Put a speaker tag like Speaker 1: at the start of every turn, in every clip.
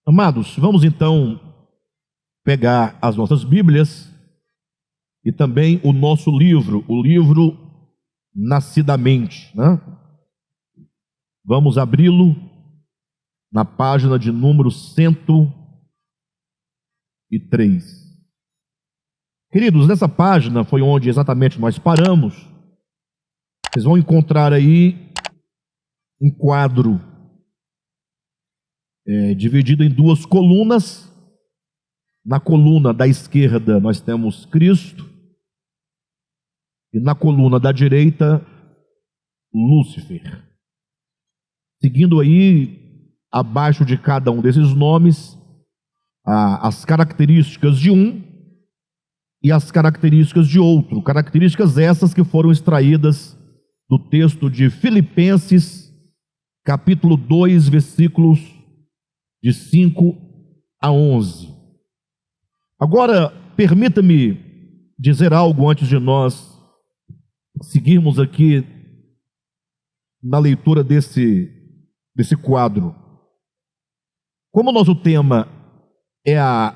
Speaker 1: Amados, vamos então pegar as nossas Bíblias e também o nosso livro, o livro Nascidamente, né? Vamos abri-lo na página de número 103. Queridos, nessa página foi onde exatamente nós paramos. Vocês vão encontrar aí um quadro dividido em duas colunas. Na coluna da esquerda nós temos Cristo e na coluna da direita Lúcifer. Seguindo aí, abaixo de cada um desses nomes, as características de um e as características de outro. Características essas que foram extraídas do texto de Filipenses, capítulo 2, versículos de 5 a 11. Agora, permita-me dizer algo antes de nós seguirmos aqui na leitura desse quadro. Como o nosso tema é a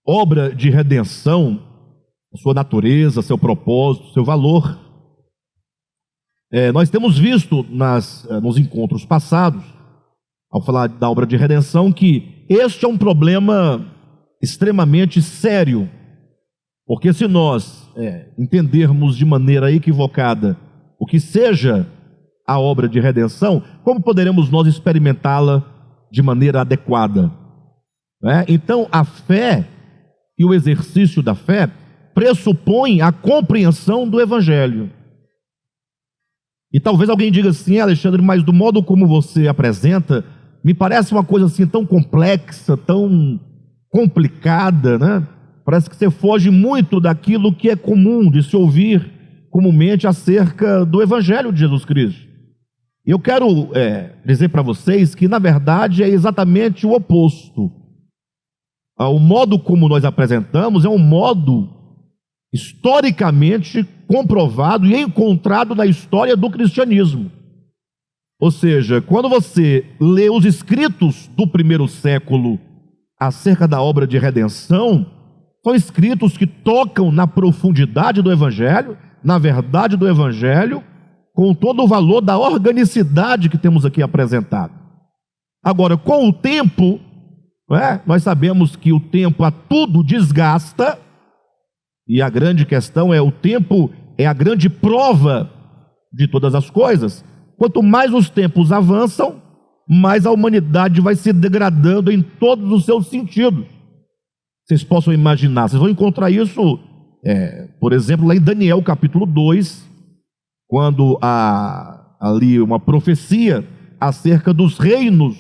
Speaker 1: obra de redenção, sua natureza, seu propósito, seu valor, nós temos visto nos encontros passados, ao falar da obra de redenção, que este é um problema extremamente sério, porque se nós entendermos de maneira equivocada o que seja a obra de redenção, como poderemos nós experimentá-la de maneira adequada? Então, a fé e o exercício da fé pressupõe a compreensão do Evangelho. E talvez alguém diga assim: Alexandre, mas do modo como você apresenta, me parece uma coisa assim tão complexa, tão complicada, né? Parece que você foge muito daquilo que é comum de se ouvir comumente acerca do Evangelho de Jesus Cristo. Eu quero dizer para vocês que, na verdade, é exatamente o oposto. O modo como nós apresentamos é um modo historicamente comprovado e encontrado na história do cristianismo. Ou seja, quando você lê os escritos do primeiro século acerca da obra de redenção, são escritos que tocam na profundidade do Evangelho, na verdade do Evangelho, com todo o valor da organicidade que temos aqui apresentado. Agora, com o tempo, nós sabemos que o tempo a tudo desgasta, e a grande questão o tempo é a grande prova de todas as coisas. Quanto mais os tempos avançam, mais a humanidade vai se degradando em todos os seus sentidos. Vocês possam imaginar, vocês vão encontrar isso, por exemplo, lá em Daniel capítulo 2, quando há ali uma profecia acerca dos reinos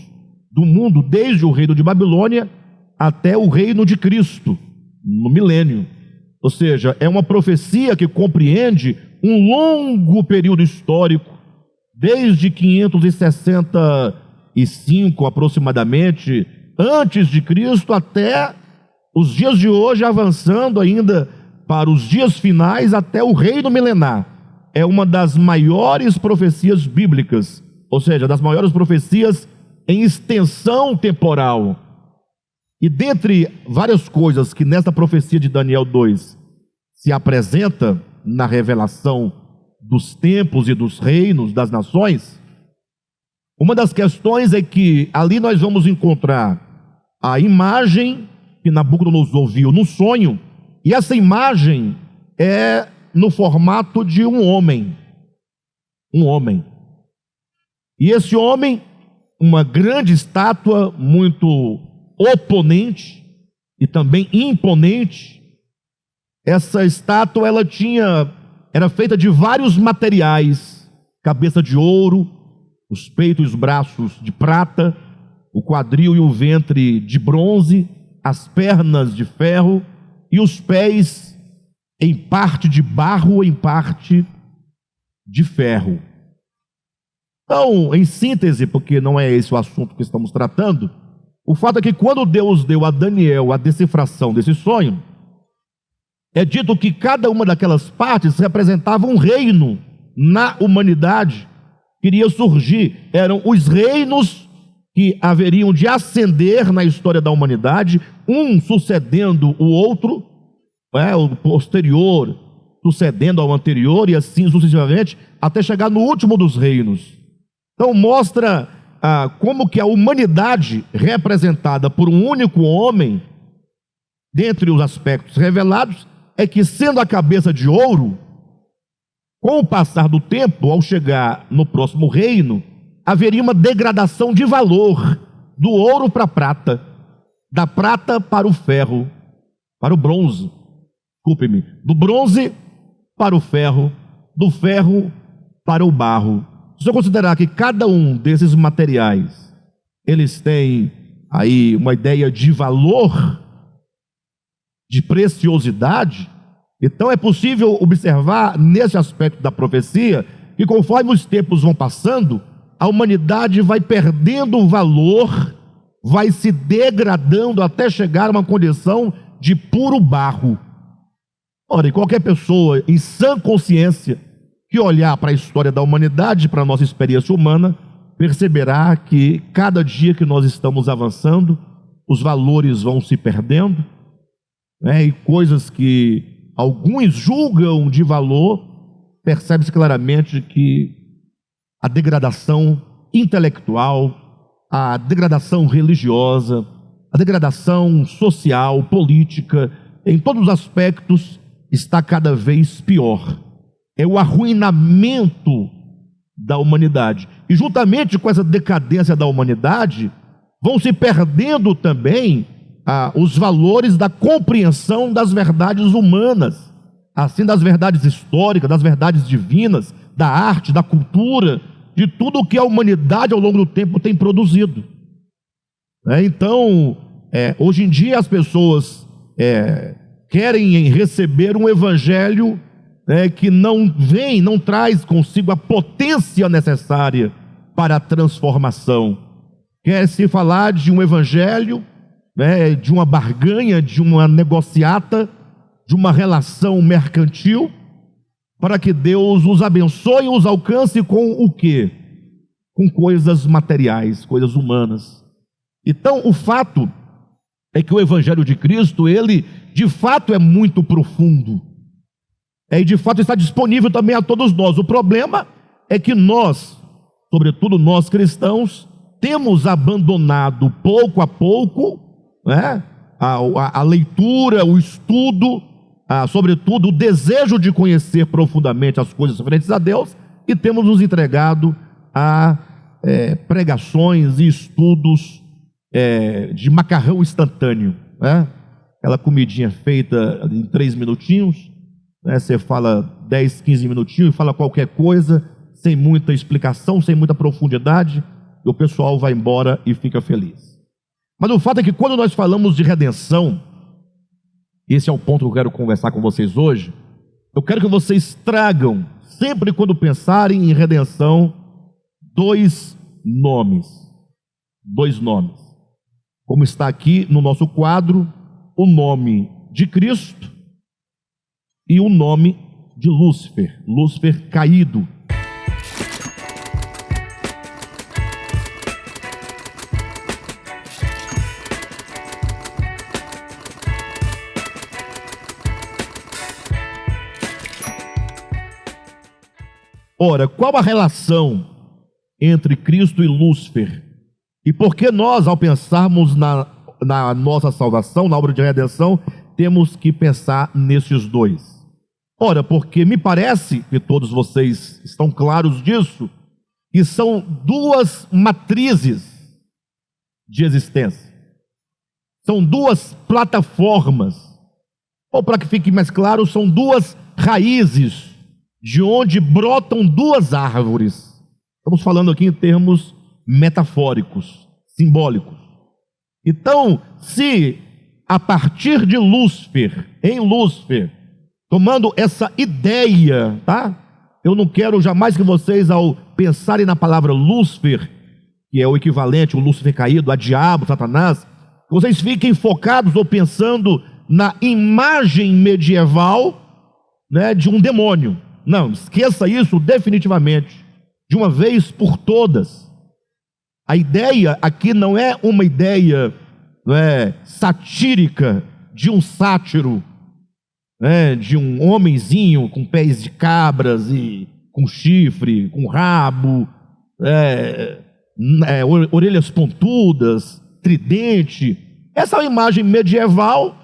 Speaker 1: do mundo, desde o reino de Babilônia até o reino de Cristo, no milênio. Ou seja, é uma profecia que compreende um longo período histórico, desde 565 aproximadamente, antes de Cristo, até os dias de hoje, avançando ainda para os dias finais, até o reino milenar. É uma das maiores profecias bíblicas, ou seja, das maiores profecias em extensão temporal. E dentre várias coisas que nessa profecia de Daniel 2 se apresenta na revelação dos tempos e dos reinos das nações, uma das questões é que ali nós vamos encontrar a imagem que Nabucodonosor viu no sonho, e essa imagem é no formato de um homem. Um homem. E esse homem, uma grande estátua, muito oponente e também imponente. Essa estátua era feita de vários materiais: cabeça de ouro, os peitos e os braços de prata, o quadril e o ventre de bronze, as pernas de ferro e os pés em parte de barro, em parte de ferro. Então, em síntese, porque não é esse o assunto que estamos tratando, o fato é que quando Deus deu a Daniel a decifração desse sonho, é dito que cada uma daquelas partes representava um reino na humanidade que iria surgir. Eram os reinos que haveriam de ascender na história da humanidade, um sucedendo o outro, o posterior sucedendo ao anterior, e assim sucessivamente, até chegar no último dos reinos. Então mostra como que a humanidade, representada por um único homem, dentre os aspectos revelados, é que, sendo a cabeça de ouro, com o passar do tempo, ao chegar no próximo reino, haveria uma degradação de valor, do ouro para a prata, da prata para o ferro, para o bronze, desculpe-me, do bronze para o ferro, do ferro para o barro. Se eu considerar que cada um desses materiais, eles têm aí uma ideia de valor, de preciosidade, então é possível observar nesse aspecto da profecia que, conforme os tempos vão passando, a humanidade vai perdendo o valor, vai se degradando até chegar a uma condição de puro barro. Ora, e qualquer pessoa em sã consciência que olhar para a história da humanidade, para a nossa experiência humana, perceberá que cada dia que nós estamos avançando, os valores vão se perdendo, e coisas que alguns julgam de valor, percebe-se claramente que a degradação intelectual, a degradação religiosa, a degradação social, política, em todos os aspectos, está cada vez pior. É o arruinamento da humanidade. E juntamente com essa decadência da humanidade, vão se perdendo também os valores da compreensão das verdades humanas, assim das verdades históricas, das verdades divinas, da arte, da cultura, de tudo o que a humanidade ao longo do tempo tem produzido. Então, hoje em dia as pessoas querem receber um evangelho que não traz consigo a potência necessária para a transformação. Quer-se falar de um evangelho, de uma barganha, de uma negociata, de uma relação mercantil, para que Deus os abençoe e os alcance com o quê? Com coisas materiais, coisas humanas. Então, o fato é que o evangelho de Cristo, ele de fato é muito profundo. E de fato está disponível também a todos nós. O problema é que nós, sobretudo nós cristãos, temos abandonado pouco a pouco a leitura, o estudo, sobretudo o desejo de conhecer profundamente as coisas referentes a Deus, e temos nos entregado a pregações e estudos de macarrão instantâneo, aquela comidinha feita em 3 minutinhos, você fala 10, 15 minutinhos e fala qualquer coisa, sem muita explicação, sem muita profundidade, e o pessoal vai embora e fica feliz. Mas o fato é que quando nós falamos de redenção, esse é o ponto que eu quero conversar com vocês hoje, eu quero que vocês tragam, sempre quando pensarem em redenção, dois nomes, como está aqui no nosso quadro, o nome de Cristo e o nome de Lúcifer caído. Ora, qual a relação entre Cristo e Lúcifer? E por que nós, ao pensarmos na nossa salvação, na obra de redenção, temos que pensar nesses dois? Ora, porque me parece que todos vocês estão claros disso, que são duas matrizes de existência, são duas plataformas, ou para que fique mais claro, são duas raízes de onde brotam duas árvores. Estamos falando aqui em termos metafóricos, simbólicos. Então, se a partir de Lúcifer, tomando essa ideia, eu não quero jamais que vocês, ao pensarem na palavra Lúcifer, que é o equivalente, o Lúcifer caído, a diabo, Satanás, que vocês fiquem focados ou pensando na imagem medieval, de um demônio. Não, esqueça isso definitivamente, de uma vez por todas. A ideia aqui não é uma ideia, não é, satírica de um sátiro, né, de um homenzinho com pés de cabras e com chifre, com rabo, orelhas pontudas, tridente. Essa é uma imagem medieval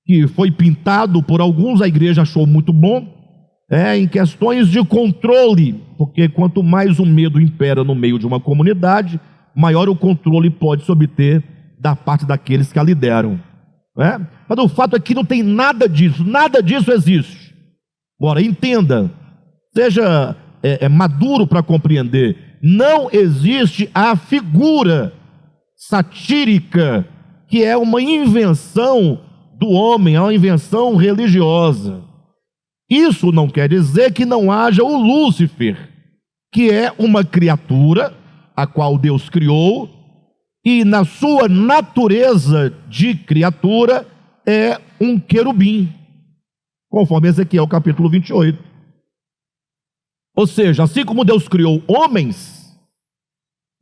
Speaker 1: que foi pintado por alguns, a igreja achou muito bom, em questões de controle, porque quanto mais o medo impera no meio de uma comunidade, maior o controle pode se obter da parte daqueles que a lideram. Mas o fato é que não tem nada disso existe. Agora, entenda, seja maduro para compreender, não existe a figura satírica, que é uma invenção do homem, é uma invenção religiosa. Isso não quer dizer que não haja o Lúcifer, que é uma criatura a qual Deus criou, e na sua natureza de criatura é um querubim, conforme Ezequiel capítulo 28. Ou seja, assim como Deus criou homens,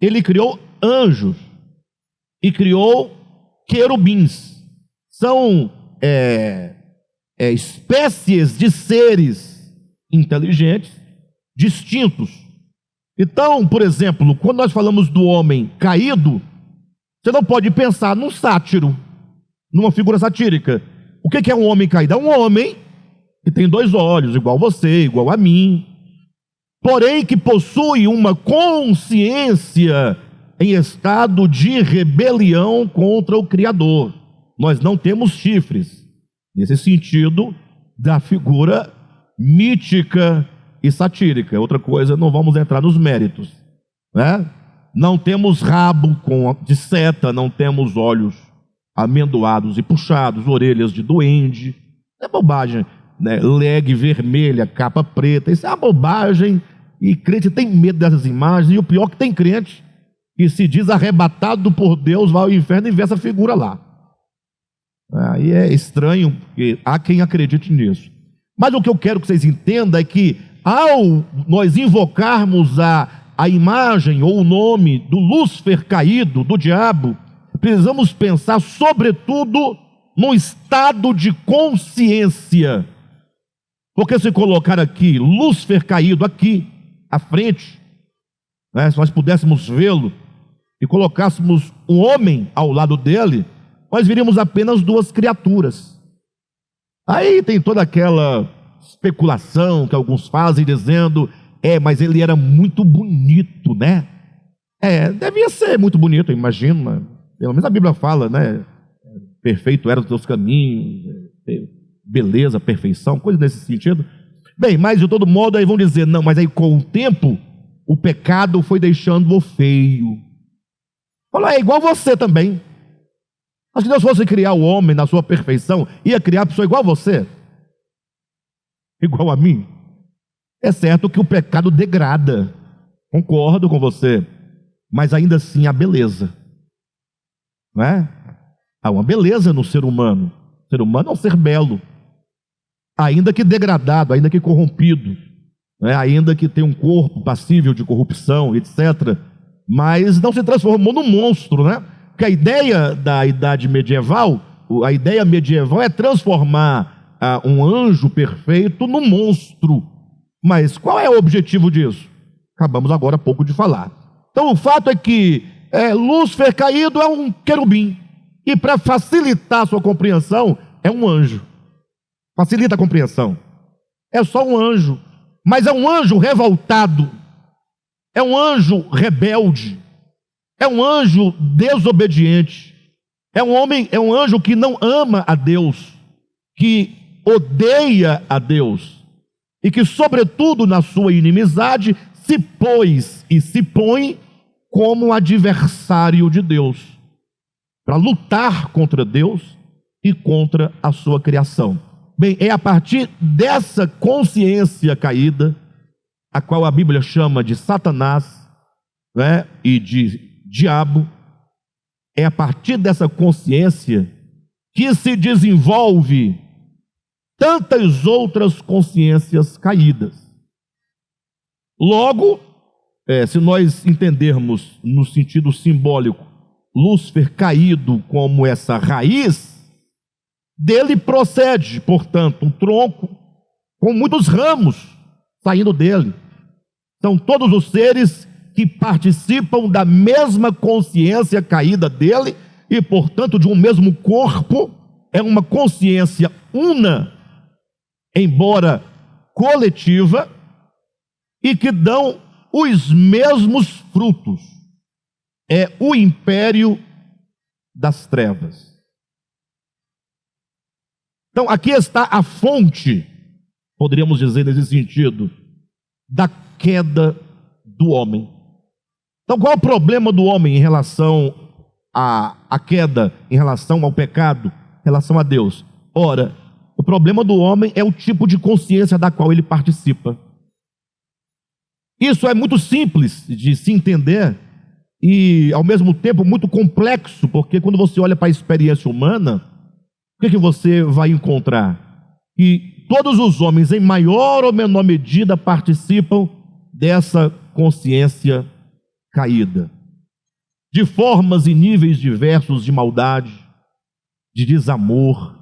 Speaker 1: Ele criou anjos e criou querubins. São espécies de seres inteligentes, distintos. Então, por exemplo, quando nós falamos do homem caído, você não pode pensar num sátiro, numa figura satírica. O que é um homem caído? É um homem que tem 2 olhos, igual você, igual a mim, porém que possui uma consciência em estado de rebelião contra o Criador. Nós não temos chifres, nesse sentido da figura mítica e satírica. Outra coisa, não vamos entrar nos méritos, né? Não temos rabo de seta, não temos olhos amendoados e puxados, orelhas de duende. É bobagem, né? Legue vermelha, capa preta, isso é uma bobagem, e crente tem medo dessas imagens, e o pior é que tem crente que se diz arrebatado por Deus, vai ao inferno e vê essa figura lá. Aí é estranho, porque há quem acredite nisso. Mas o que eu quero que vocês entendam é que, ao nós invocarmos a imagem ou o nome do Lúcifer caído, do diabo, precisamos pensar sobretudo no estado de consciência. Porque se colocar aqui, Lúcifer caído aqui, à frente, né, se nós pudéssemos vê-lo, e colocássemos um homem ao lado dele, nós veríamos apenas 2 criaturas. Aí tem toda aquela especulação que alguns fazem, dizendo, mas ele era muito bonito, né? Devia ser muito bonito, eu imagino, né? Pelo menos a Bíblia fala, né? Perfeito eram os teus caminhos, beleza, perfeição, coisa nesse sentido. Bem, mas de todo modo aí vão dizer, não, mas aí com o tempo, o pecado foi deixando-o feio. Fala, é igual você também. Mas se Deus fosse criar o homem na sua perfeição, ia criar a pessoa igual a você, igual a mim. É certo que o pecado degrada, concordo com você, mas ainda assim há beleza, não é? Há uma beleza no ser humano. O ser humano é um ser belo, ainda que degradado, ainda que corrompido, né? Ainda que tem um corpo passível de corrupção, etc., mas não se transformou num monstro, né? Porque a ideia da idade medieval, a ideia medieval é transformar um anjo perfeito num monstro. Mas qual é o objetivo disso? Acabamos agora há pouco de falar. Então o fato é que Lúcifer caído é um querubim, e para facilitar a sua compreensão, é um anjo. Facilita a compreensão. É só um anjo, mas é um anjo revoltado, é um anjo rebelde, é um anjo desobediente, é um anjo que não ama a Deus, que odeia a Deus, e que, sobretudo na sua inimizade, se pôs e se põe como adversário de Deus, para lutar contra Deus e contra a sua criação. Bem, é a partir dessa consciência caída, a qual a Bíblia chama de Satanás, né, e de diabo, é a partir dessa consciência que se desenvolve tantas outras consciências caídas. Logo, se nós entendermos no sentido simbólico, Lúcifer caído como essa raiz, dele procede, portanto, um tronco com muitos ramos saindo dele. São todos os seres que participam da mesma consciência caída dele e, portanto, de um mesmo corpo. É uma consciência una, embora coletiva, e que dão os mesmos frutos. É o império das trevas. Então, aqui está a fonte, poderíamos dizer nesse sentido, da queda do homem. Então, qual é o problema do homem em relação à queda, em relação ao pecado, em relação a Deus? Ora, o problema do homem é o tipo de consciência da qual ele participa. Isso é muito simples de se entender e, ao mesmo tempo, muito complexo, porque quando você olha para a experiência humana, o que você vai encontrar? Que todos os homens, em maior ou menor medida, participam dessa consciência caída, de formas e níveis diversos de maldade, de desamor,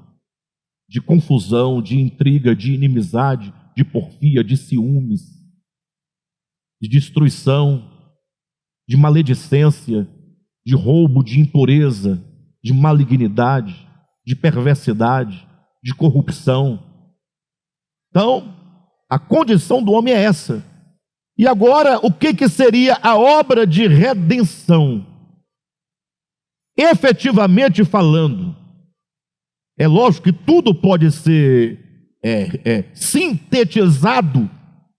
Speaker 1: de confusão, de intriga, de inimizade, de porfia, de ciúmes, de destruição, de maledicência, de roubo, de impureza, de malignidade, de perversidade, de corrupção. Então, a condição do homem é essa. E agora, o que seria a obra de redenção? Efetivamente falando, é lógico que tudo pode ser sintetizado.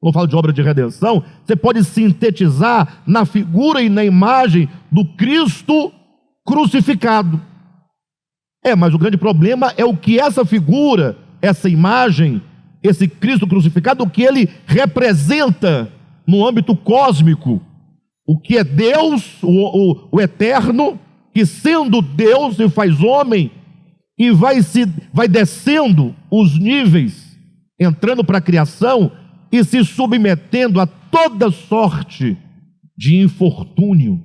Speaker 1: Quando eu falo de obra de redenção, você pode sintetizar na figura e na imagem do Cristo crucificado. Mas o grande problema é o que essa figura, essa imagem, esse Cristo crucificado, o que ele representa no âmbito cósmico. O que é Deus, o eterno, que sendo Deus se faz homem e vai descendo os níveis, entrando para a criação e se submetendo a toda sorte de infortúnio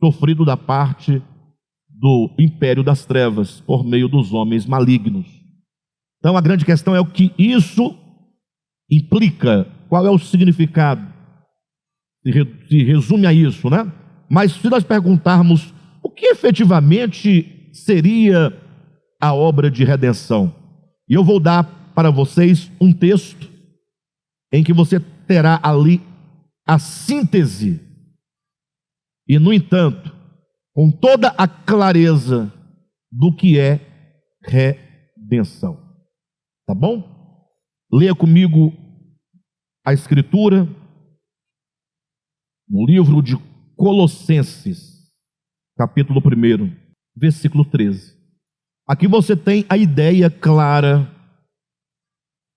Speaker 1: sofrido da parte do império das trevas por meio dos homens malignos. Então a grande questão é o que isso implica, qual é o significado. Se resume a isso, né? Mas se nós perguntarmos o que efetivamente seria a obra de redenção, e eu vou dar para vocês um texto em que você terá ali a síntese, e no entanto, com toda a clareza do que é redenção. Tá bom? Leia comigo a Escritura no livro de Colossenses, capítulo 1, versículo 13. Aqui você tem a ideia clara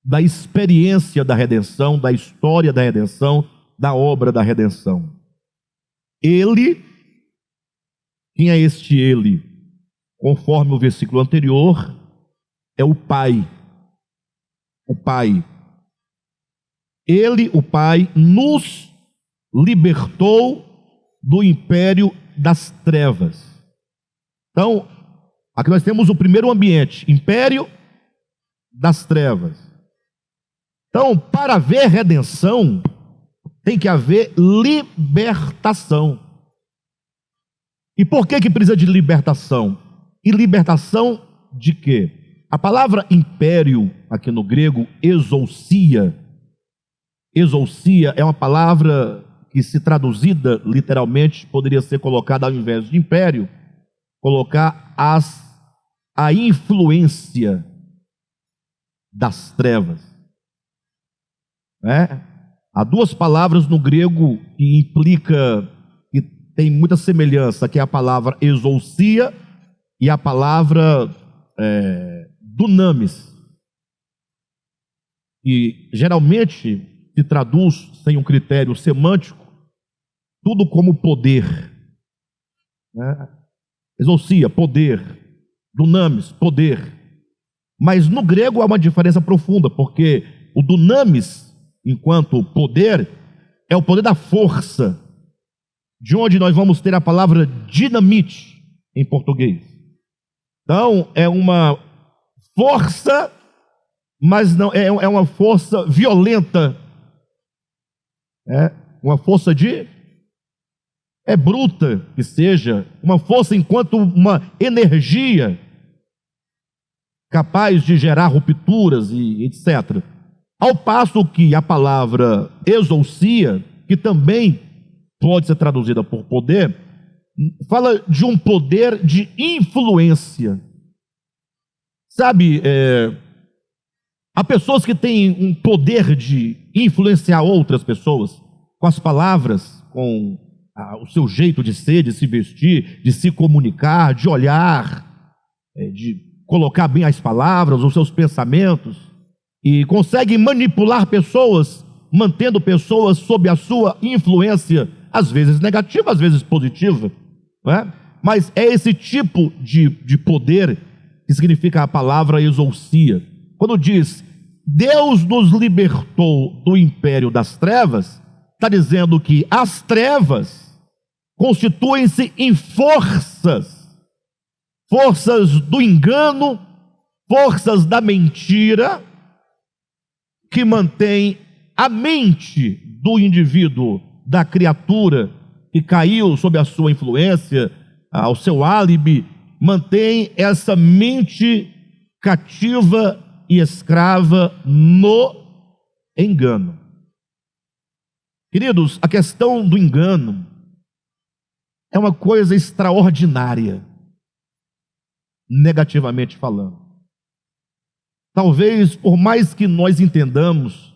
Speaker 1: da experiência da redenção, da história da redenção, da obra da redenção. Ele, quem é este ele? Conforme o versículo anterior, é o Pai. O Pai. Ele, o Pai, nos libertou do império das trevas. Então, aqui nós temos o primeiro ambiente, império das trevas. Então, para haver redenção, tem que haver libertação. E por que precisa de libertação? E libertação de quê? A palavra império, aqui no grego, exousia. Exousia é uma palavra que, se traduzida literalmente, poderia ser colocada, ao invés de império, colocar a influência das trevas. Há duas palavras no grego que implica, que tem muita semelhança, que é a palavra exousia e a palavra dunamis. E geralmente se traduz, sem um critério semântico, tudo como poder. Exousia, poder. Dunamis, poder. Mas no grego há uma diferença profunda, porque o dunamis, enquanto poder, é o poder da força, de onde nós vamos ter a palavra dinamite em português. Então, é uma força, mas não é uma força violenta, uma força bruta, que seja, uma força enquanto uma energia capaz de gerar rupturas e etc. Ao passo que a palavra exousia, que também pode ser traduzida por poder, fala de um poder de influência. Sabe, há pessoas que têm um poder de influenciar outras pessoas com as palavras, com o seu jeito de ser, de se vestir, de se comunicar, de olhar, de colocar bem as palavras, os seus pensamentos, e conseguem manipular pessoas, mantendo pessoas sob a sua influência, às vezes negativa, às vezes positiva, não é? Mas é esse tipo de poder que significa a palavra exousia. Quando diz, Deus nos libertou do império das trevas, está dizendo que as trevas constituem-se em forças do engano, forças da mentira, que mantém a mente do indivíduo, da criatura que caiu sob a sua influência, ao seu álibi, mantém essa mente cativa e escrava no engano. Queridos, a questão do engano é uma coisa extraordinária, negativamente falando. Talvez, por mais que nós entendamos,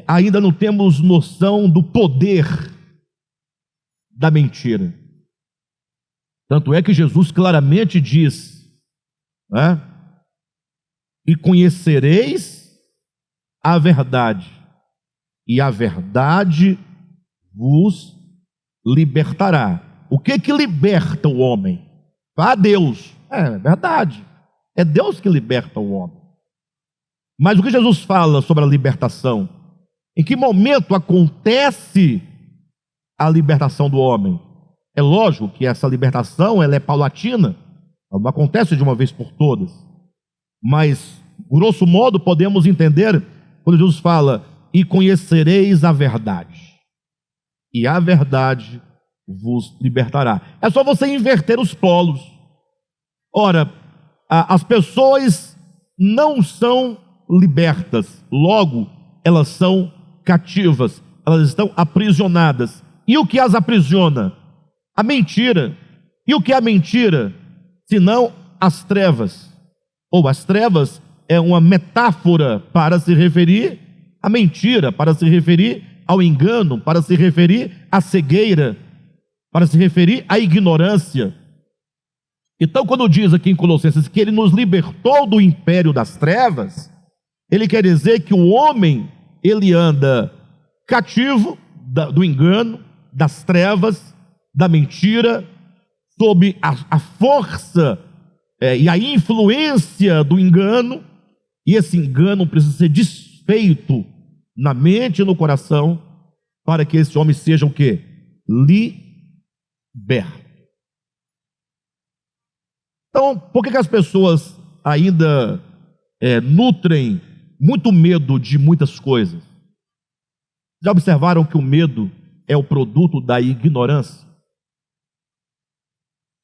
Speaker 1: ainda não temos noção do poder da mentira. Tanto é que Jesus claramente diz, e conhecereis a verdade, e a verdade vos libertará. O que liberta o homem? A Deus. É verdade. É Deus que liberta o homem. Mas o que Jesus fala sobre a libertação? Em que momento acontece a libertação do homem? É lógico que essa libertação ela é paulatina, ela não acontece de uma vez por todas. Mas, grosso modo, podemos entender quando Jesus fala, e conhecereis a verdade, e a verdade vos libertará. É só você inverter os polos. Ora, as pessoas não são libertas, logo elas são cativas, elas estão aprisionadas. E o que as aprisiona? A mentira. E o que é a mentira? Senão as trevas. Ou as trevas é uma metáfora para se referir à mentira, para se referir ao engano, para se referir à cegueira, para se referir à ignorância. Então, quando diz aqui em Colossenses que ele nos libertou do império das trevas, ele quer dizer que o homem, ele anda cativo do engano, das trevas, da mentira, sob a força e a influência do engano, e esse engano precisa ser desfeito na mente e no coração, para que esse homem seja o quê? Liberto. Então, por que as pessoas ainda nutrem muito medo de muitas coisas? Já observaram que o medo é o produto da ignorância?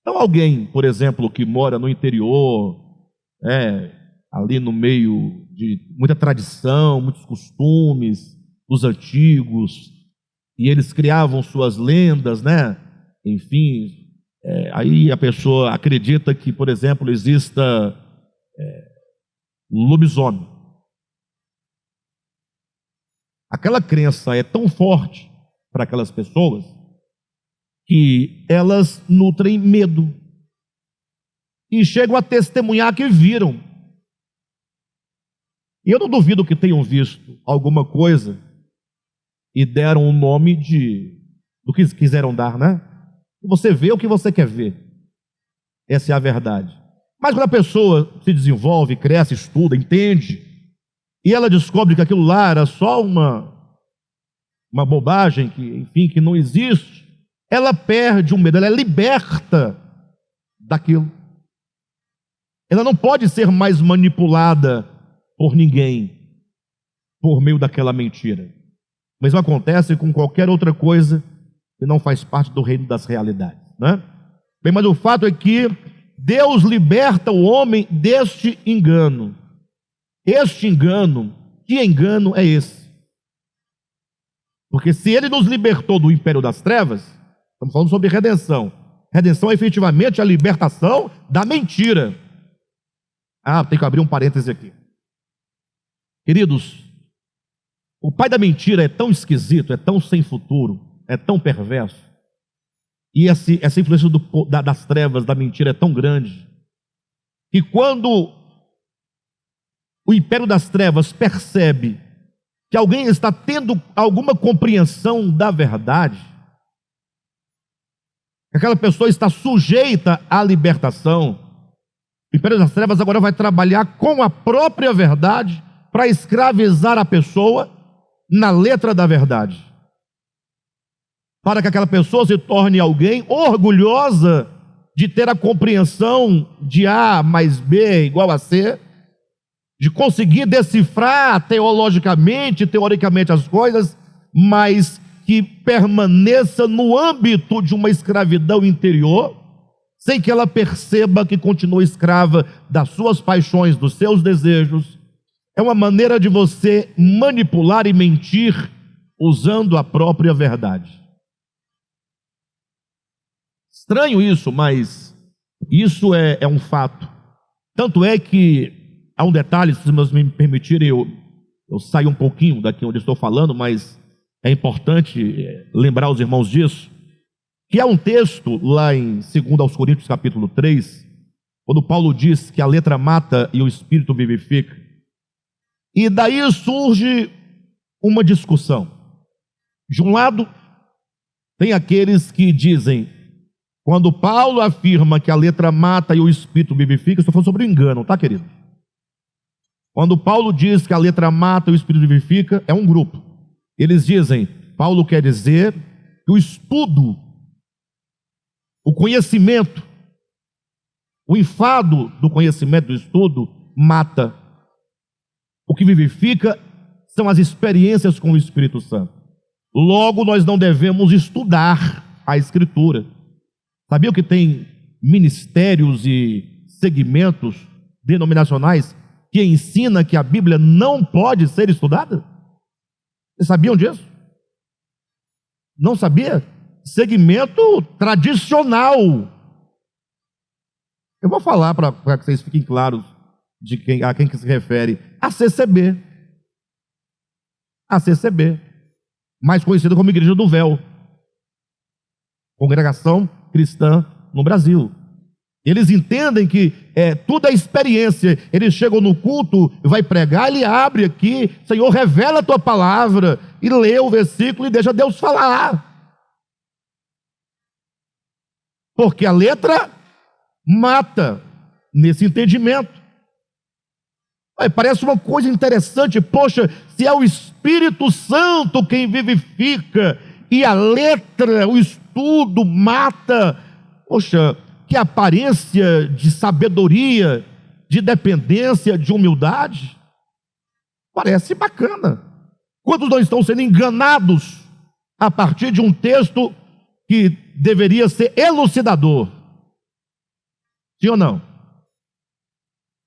Speaker 1: Então, alguém, por exemplo, que mora no interior, ali no meio de muita tradição, muitos costumes dos antigos, e eles criavam suas lendas, Enfim, aí a pessoa acredita que, por exemplo, exista lobisomem. Aquela crença é tão forte para aquelas pessoas que elas nutrem medo e chegam a testemunhar que viram. E eu não duvido que tenham visto alguma coisa e deram o nome do que quiseram dar, Você vê o que você quer ver. Essa é a verdade. Mas quando a pessoa se desenvolve, cresce, estuda, entende, e ela descobre que aquilo lá era só uma bobagem que, enfim, que não existe, ela perde o medo, ela é liberta daquilo. Ela não pode ser mais manipulada por ninguém por meio daquela mentira. O mesmo acontece com qualquer outra coisa que não faz parte do reino das realidades, né? Bem, mas o fato é que Deus liberta o homem deste engano. Este engano, que engano é esse? Porque se ele nos libertou do império das trevas, estamos falando sobre redenção. Redenção é efetivamente a libertação da mentira. Tem que abrir um parêntese aqui. Queridos, o pai da mentira é tão esquisito, é tão sem futuro, é tão perverso, e essa influência das trevas, da mentira é tão grande, que quando o império das trevas percebe que alguém está tendo alguma compreensão da verdade, que aquela pessoa está sujeita à libertação, o império das trevas agora vai trabalhar com a própria verdade para escravizar a pessoa na letra da verdade, para que aquela pessoa se torne alguém orgulhosa de ter a compreensão de A mais B igual a C, de conseguir decifrar teoricamente as coisas, mas que permaneça no âmbito de uma escravidão interior, sem que ela perceba que continua escrava das suas paixões, dos seus desejos. É uma maneira de você manipular e mentir usando a própria verdade. Estranho isso, mas isso é um fato. Tanto é que há um detalhe, se vocês me permitirem, eu saio um pouquinho daqui onde estou falando, mas é importante lembrar os irmãos disso, que há um texto lá em 2 Coríntios capítulo 3, quando Paulo diz que a letra mata e o espírito vivifica. E daí surge uma discussão. De um lado, tem aqueles que dizem, quando Paulo afirma que a letra mata e o espírito vivifica, estou falando sobre o engano, tá, querido? Quando Paulo diz que a letra mata e o espírito vivifica, é um grupo. Eles dizem, Paulo quer dizer que o estudo, o conhecimento, o enfado do conhecimento, do estudo, mata. O que vivifica são as experiências com o Espírito Santo. Logo, nós não devemos estudar a Escritura. Sabia que tem ministérios e segmentos denominacionais que ensinam que a Bíblia não pode ser estudada? Vocês sabiam disso? Não sabia? Segmento tradicional. Eu vou falar para que vocês fiquem claros a quem que se refere. A CCB. A CCB. Mais conhecida como Igreja do Véu. Congregação Cristã no Brasil. Eles entendem que tudo é experiência. Eles chegam no culto, vai pregar, ele abre aqui, Senhor, revela a tua palavra, e lê o versículo e deixa Deus falar. Porque a letra mata nesse entendimento. Parece uma coisa interessante. Poxa, se é o Espírito Santo quem vivifica e a letra, o estudo mata, poxa, que aparência de sabedoria, de dependência, de humildade. Parece bacana. Quantos não estão sendo enganados a partir de um texto que deveria ser elucidador? Sim ou não?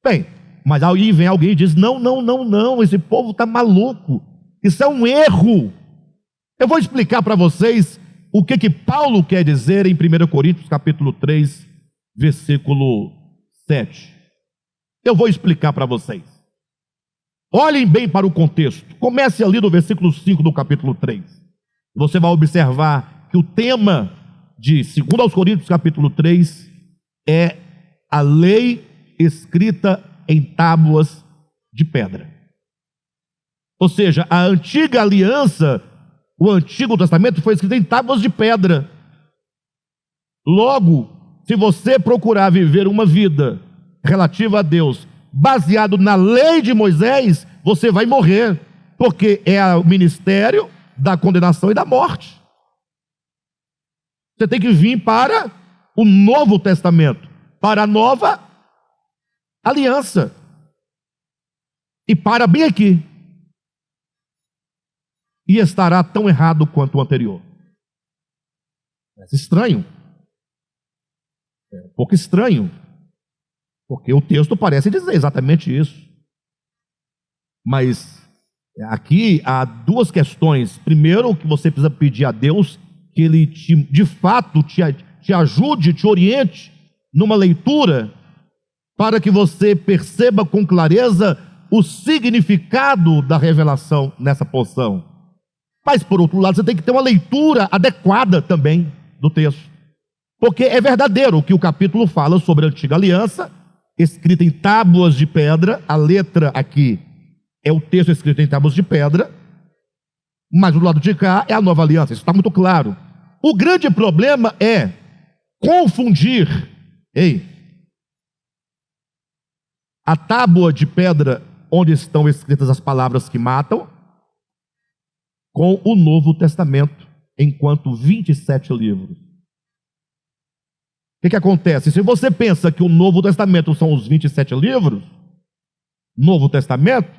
Speaker 1: Bem, mas aí vem alguém e diz, não, esse povo está maluco, isso é um erro. Eu vou explicar para vocês o que Paulo quer dizer em 1 Coríntios capítulo 3, versículo 7. Eu vou explicar para vocês. Olhem bem para o contexto. Comece ali do versículo 5 do capítulo 3. Você vai observar que o tema de 2 Coríntios capítulo 3 é a lei escrita em tábuas de pedra. Ou seja, a antiga aliança, o Antigo Testamento foi escrito em tábuas de pedra. Logo, se você procurar viver uma vida relativa a Deus, baseado na lei de Moisés, você vai morrer, porque é o ministério da condenação e da morte. Você tem que vir para o Novo Testamento, para a nova aliança. E para bem aqui. E estará tão errado quanto o anterior. É estranho. É um pouco estranho. Porque o texto parece dizer exatamente isso. Mas aqui há duas questões. Primeiro, que você precisa pedir a Deus que Ele de fato te ajude, te oriente numa leitura, para que você perceba com clareza o significado da revelação nessa porção. Mas, por outro lado, você tem que ter uma leitura adequada também do texto. Porque é verdadeiro que o capítulo fala sobre a antiga aliança, escrita em tábuas de pedra. A letra aqui é o texto escrito em tábuas de pedra, mas do lado de cá é a nova aliança. Isso está muito claro. O grande problema é confundir a tábua de pedra onde estão escritas as palavras que matam com o Novo Testamento, enquanto 27 livros. O que acontece? Se você pensa que o Novo Testamento são os 27 livros, Novo Testamento,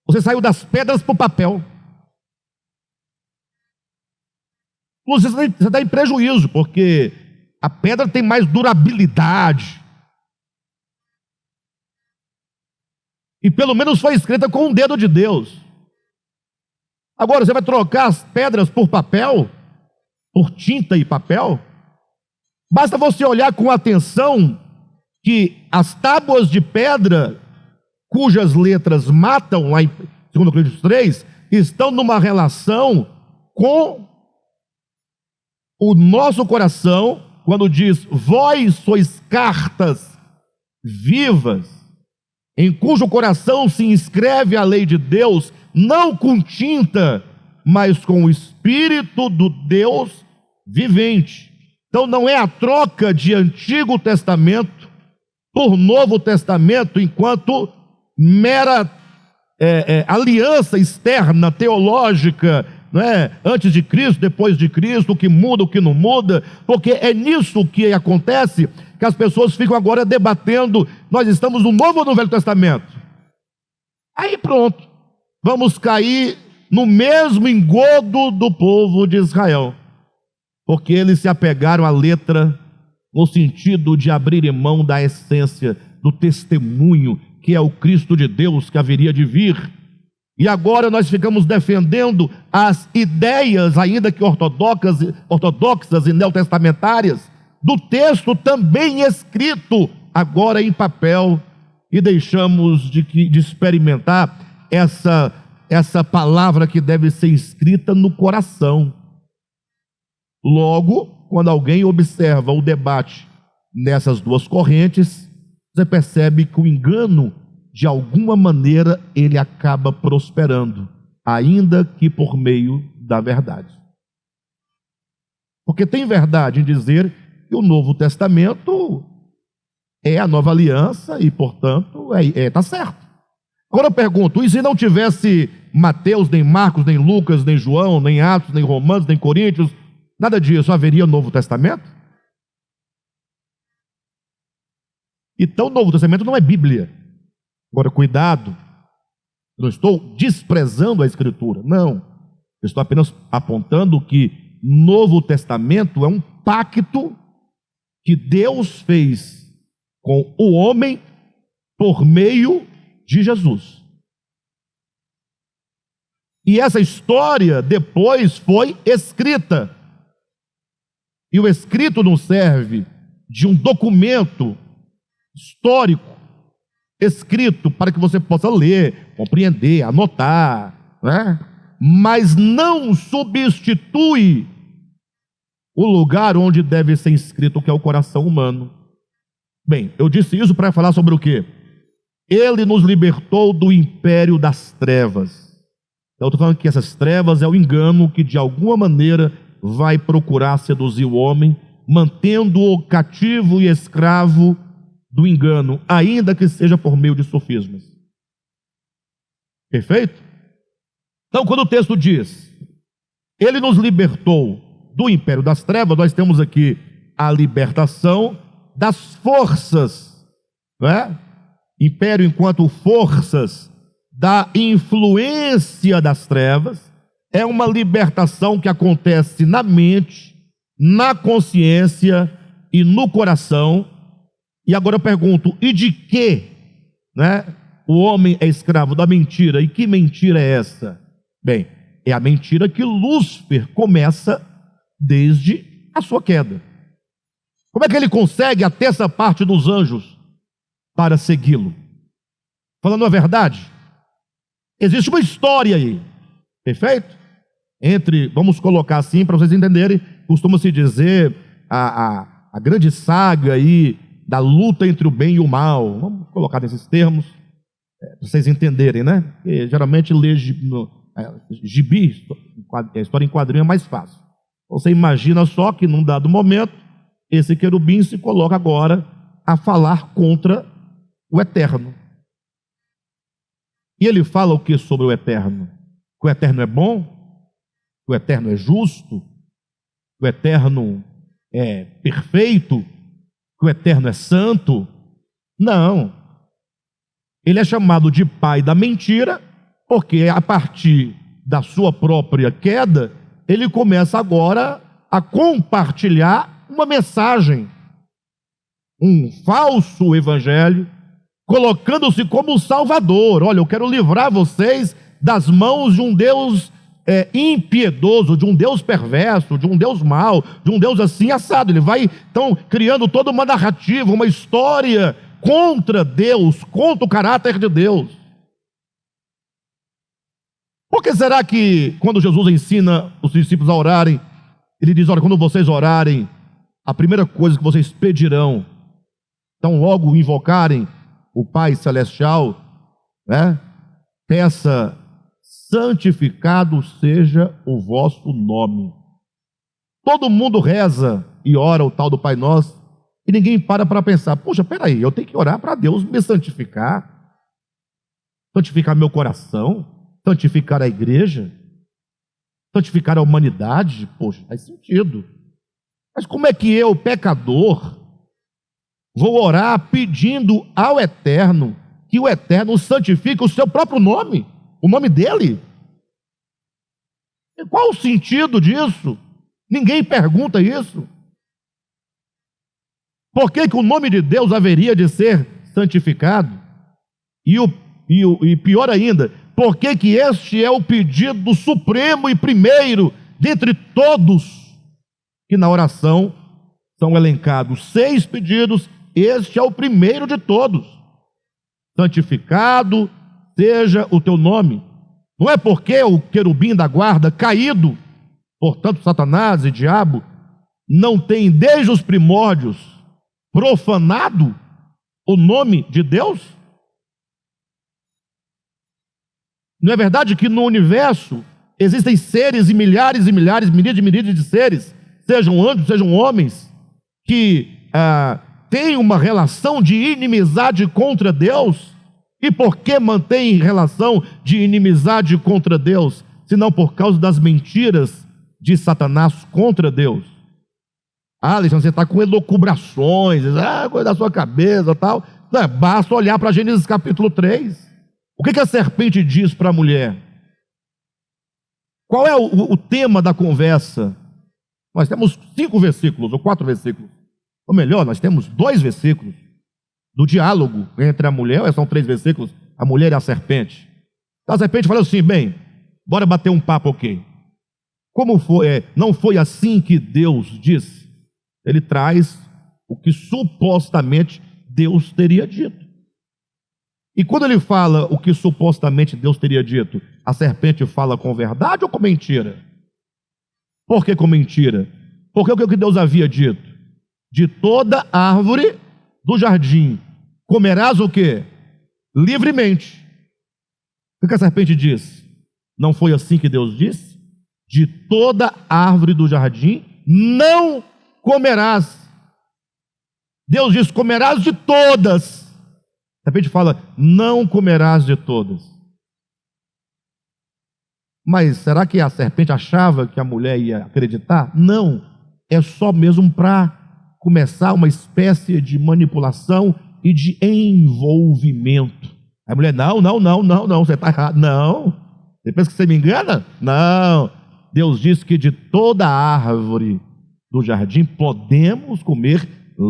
Speaker 1: você saiu das pedras para o papel. Você está em prejuízo, porque a pedra tem mais durabilidade. E pelo menos foi escrita com o dedo de Deus. Agora, você vai trocar as pedras por papel? Por tinta e papel? Basta você olhar com atenção que as tábuas de pedra, cujas letras matam, lá em 2 Coríntios 3, estão numa relação com o nosso coração, quando diz: vós sois cartas vivas, em cujo coração se inscreve a lei de Deus, não com tinta, mas com o Espírito do Deus vivente. Então não é a troca de Antigo Testamento por Novo Testamento, enquanto mera aliança externa, teológica, não é? Antes de Cristo, depois de Cristo, o que muda, o que não muda, porque é nisso que acontece, que as pessoas ficam agora debatendo: nós estamos no Novo ou no Velho Testamento? Aí pronto, vamos cair no mesmo engodo do povo de Israel, porque eles se apegaram à letra no sentido de abrirem mão da essência, do testemunho, que é o Cristo de Deus que haveria de vir. E agora nós ficamos defendendo as ideias, ainda que ortodoxas e neotestamentárias, do texto também escrito, agora em papel, e deixamos de experimentar essa palavra que deve ser escrita no coração. Logo, quando alguém observa o debate nessas duas correntes, você percebe que o engano, de alguma maneira, ele acaba prosperando, ainda que por meio da verdade. Porque tem verdade em dizer que o Novo Testamento é a nova aliança e, portanto, está certo. Agora eu pergunto: e se não tivesse Mateus, nem Marcos, nem Lucas, nem João, nem Atos, nem Romanos, nem Coríntios, nada disso, haveria Novo Testamento? Então, o Novo Testamento não é Bíblia. Agora, cuidado, eu não estou desprezando a Escritura, não. Eu estou apenas apontando que Novo Testamento é um pacto que Deus fez com o homem por meio de Jesus. E essa história depois foi escrita. E o escrito não serve de um documento histórico, escrito para que você possa ler, compreender, anotar, né? Mas não substitui o lugar onde deve ser escrito, que é o coração humano. Bem, eu disse isso para falar sobre o quê? Ele nos libertou do império das trevas. Eu estou falando que essas trevas é o engano que de alguma maneira vai procurar seduzir o homem, mantendo-o cativo e escravo do engano, ainda que seja por meio de sofismas. Perfeito? Então, quando o texto diz Ele nos libertou do império das trevas. Nós temos aqui a libertação das forças, não é? Império enquanto forças da influência das trevas. É uma libertação que acontece na mente, na consciência e no coração. E agora eu pergunto, e de que, né, o homem é escravo? Da mentira. E que mentira é essa? Bem, é a mentira que Lúcifer começa desde a sua queda. Como é que ele consegue a terça parte dos anjos para segui-lo? Falando a verdade, existe uma história aí, perfeito? Vamos colocar assim para vocês entenderem, costuma-se dizer a grande saga aí da luta entre o bem e o mal. Vamos colocar nesses termos, para vocês entenderem, né? Porque geralmente ler gibi, história em quadrinho é mais fácil. Você imagina só que num dado momento, esse querubim se coloca agora a falar contra o eterno. E ele fala o que sobre o eterno? Que o eterno é bom? Que o eterno é justo? Que o eterno é perfeito? Que o eterno é santo? Não. Ele é chamado de pai da mentira, porque a partir da sua própria queda, ele começa agora a compartilhar uma mensagem, um falso evangelho, colocando-se como salvador. Olha, eu quero livrar vocês das mãos de um Deus impiedoso, de um Deus perverso, de um Deus mau, de um Deus assim assado. Ele vai então criando toda uma narrativa, uma história contra Deus, contra o caráter de Deus. Por que será que quando Jesus ensina os discípulos a orarem, ele diz: olha, quando vocês orarem, a primeira coisa que vocês pedirão, então logo invocarem o Pai Celestial, né? Peça: santificado seja o vosso nome. Todo mundo reza e ora o tal do Pai Nosso, e ninguém para pensar: puxa, peraí, eu tenho que orar para Deus me santificar, santificar meu coração, santificar a igreja, santificar a humanidade. Poxa, faz sentido. Mas como é que eu, pecador, vou orar pedindo ao Eterno que o Eterno santifique o seu próprio nome, o nome dele? E qual o sentido disso? Ninguém pergunta isso. Por que que o nome de Deus haveria de ser santificado? E pior ainda, por que que este é o pedido supremo e primeiro dentre todos? Que na oração são elencados 6 pedidos, este é o primeiro de todos: santificado seja o teu nome. Não é porque o querubim da guarda caído, portanto Satanás e diabo, não tem desde os primórdios profanado o nome de Deus? Não é verdade que no universo existem seres e milhares, milhares de seres, sejam anjos, sejam homens, que têm uma relação de inimizade contra Deus? E por que mantém relação de inimizade contra Deus? Senão por causa das mentiras de Satanás contra Deus. Alexandre, você está com elucubrações, coisa da sua cabeça, tal. Não, basta olhar para Gênesis capítulo 3. O que a serpente diz para a mulher? Qual é o tema da conversa? Nós temos 5 versículos, ou 4 versículos. Ou melhor, nós temos 2 versículos do diálogo entre a mulher, são 3 versículos, a mulher e a serpente. A serpente fala assim: bem, bora bater um papo, ok? Como foi? Não foi assim que Deus disse? Ele traz o que supostamente Deus teria dito. E quando ele fala o que supostamente Deus teria dito, a serpente fala com verdade ou com mentira? Por que com mentira? Porque o que Deus havia dito? De toda árvore do jardim comerás o quê? Livremente. O que a serpente diz? Não foi assim que Deus disse? De toda árvore do jardim não comerás. Deus diz: comerás de todas. A serpente fala: não comerás de todas. Mas será que a serpente achava que a mulher ia acreditar? Não, é só mesmo para começar uma espécie de manipulação e de envolvimento. A mulher, não, você está errado. Não, depois que você me engana? Não, Deus disse que de toda árvore do jardim podemos comer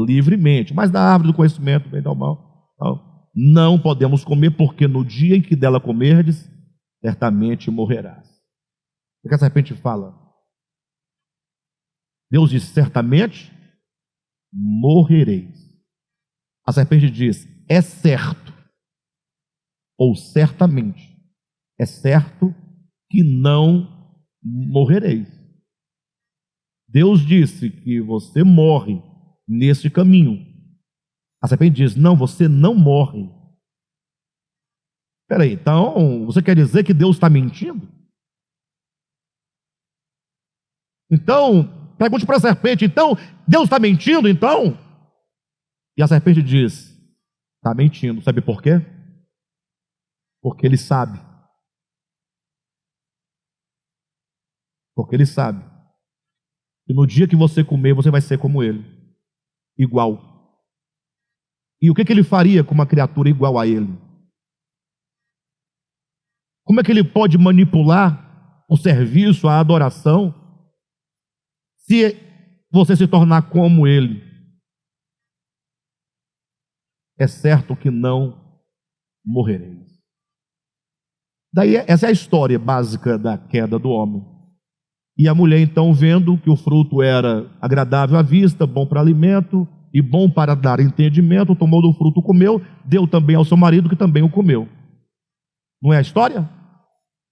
Speaker 1: livremente, mas da árvore do conhecimento, bem ou mal, não podemos comer, porque no dia em que dela comerdes, certamente morrerás. O que a serpente fala? Deus diz, certamente morrereis. A serpente diz, é certo, ou certamente, é certo que não morrereis. Deus disse que você morre nesse caminho. A serpente diz, não, você não morre. Espera aí, então você quer dizer que Deus está mentindo? Então, pergunte para a serpente, então, Deus está mentindo, então? E a serpente diz, está mentindo, sabe por quê? Porque ele sabe. Porque ele sabe. E no dia que você comer, você vai ser como ele. Igual. E o que ele faria com uma criatura igual a ele? Como é que ele pode manipular o serviço, a adoração, se você se tornar como ele? É certo que não morrereis. Daí, essa é a história básica da queda do homem. E a mulher, então, vendo que o fruto era agradável à vista, bom para alimento e bom para dar entendimento, tomou do fruto, comeu, deu também ao seu marido, que também o comeu. Não é a história?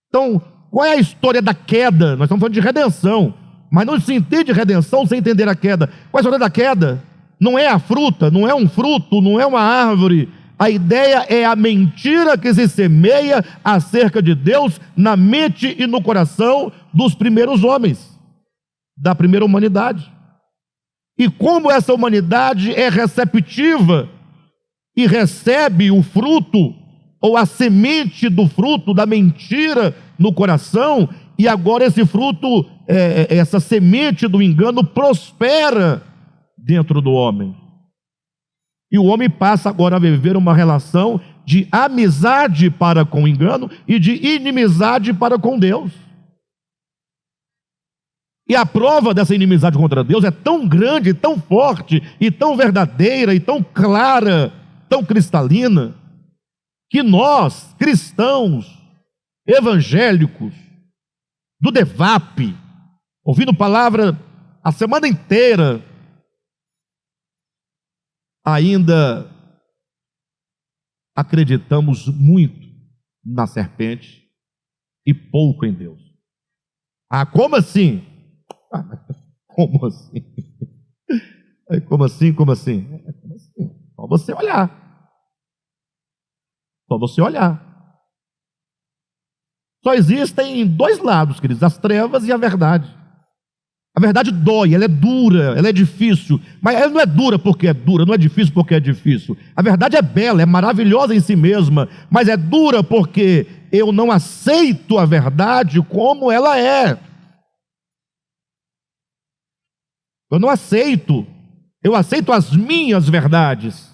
Speaker 1: Então, qual é a história da queda? Nós estamos falando de redenção, mas não se entende redenção sem entender a queda. Qual é a história da queda? Não é a fruta, não é um fruto, não é uma árvore. A ideia é a mentira que se semeia acerca de Deus na mente e no coração dos primeiros homens, da primeira humanidade. E como essa humanidade é receptiva e recebe o fruto, ou a semente do fruto da mentira no coração, e agora esse fruto, essa semente do engano prospera dentro do homem. E o homem passa agora a viver uma relação de amizade para com o engano e de inimizade para com Deus. E a prova dessa inimizade contra Deus é tão grande, tão forte, e tão verdadeira, e tão clara, tão cristalina, que nós, cristãos, evangélicos, do DEVAP, ouvindo palavra a semana inteira, ainda acreditamos muito na serpente e pouco em Deus. Ah, como assim? Como assim? Como assim? Como assim? Como assim? Só você olhar. Só você olhar. Só existem dois lados, queridos, as trevas e a verdade. A verdade dói, ela é dura, ela é difícil, mas ela não é dura porque é dura, não é difícil porque é difícil. A verdade é bela, é maravilhosa em si mesma, mas é dura porque eu não aceito a verdade como ela é. Eu não aceito, eu aceito as minhas verdades,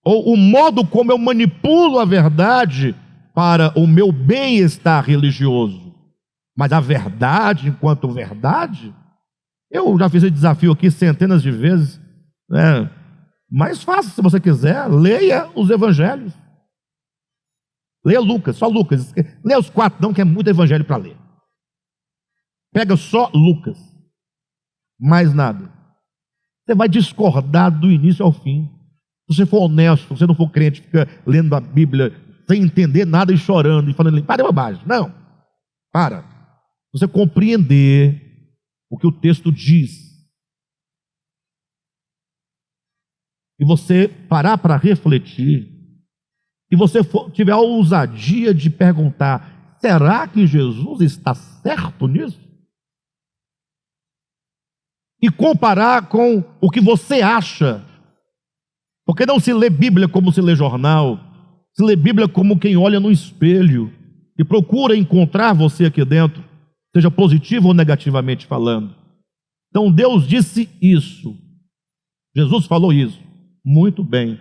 Speaker 1: ou o modo como eu manipulo a verdade para o meu bem-estar religioso. Mas a verdade, enquanto verdade, eu já fiz esse desafio aqui centenas de vezes, né? Mais fácil, se você quiser, leia os evangelhos. Leia Lucas, só Lucas. Leia os 4, não, que é muito evangelho para ler. Pega só Lucas. Mais nada. Você vai discordar do início ao fim. Se você for honesto, se você não for crente, fica lendo a Bíblia sem entender nada e chorando e falando, para de bobagem. Não, para. Você compreender o que o texto diz, e você parar para refletir, e você tiver a ousadia de perguntar, será que Jesus está certo nisso? E comparar com o que você acha, porque não se lê Bíblia como se lê jornal, se lê Bíblia como quem olha no espelho, que procura encontrar você aqui dentro, seja positivo ou negativamente falando. Então Deus disse isso, Jesus falou isso, muito bem.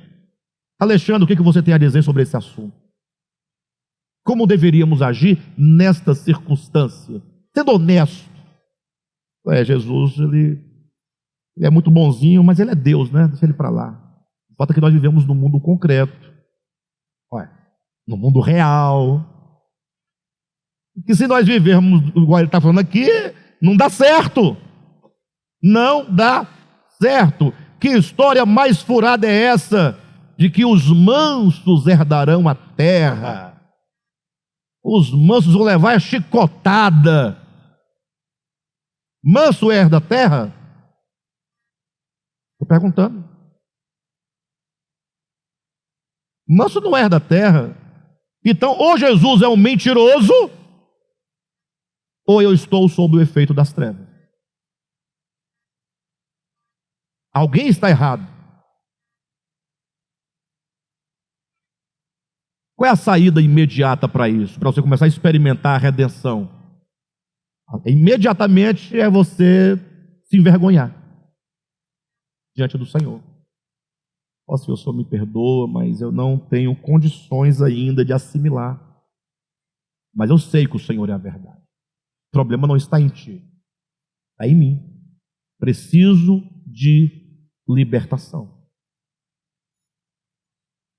Speaker 1: Alexandre, o que você tem a dizer sobre esse assunto? Como deveríamos agir nesta circunstância? Sendo honesto. Jesus, ele é muito bonzinho, mas ele é Deus, né? Deixa ele para lá. Falta que nós vivemos no mundo concreto, no mundo real. E se nós vivermos igual ele está falando aqui, não dá certo. Não dá certo. Que história mais furada é essa de que os mansos herdarão a terra? Os mansos vão levar a chicotada. Manso herda a terra? Estou perguntando. Manso não herda a terra. Então, ou Jesus é um mentiroso, ou eu estou sob o efeito das trevas. Alguém está errado. Qual é a saída imediata para isso? Para você começar a experimentar a redenção? Imediatamente é você se envergonhar diante do Senhor. Ó Senhor, o Senhor me perdoa, mas eu não tenho condições ainda de assimilar. Mas eu sei que o Senhor é a verdade. O problema não está em ti, está em mim. Preciso de libertação.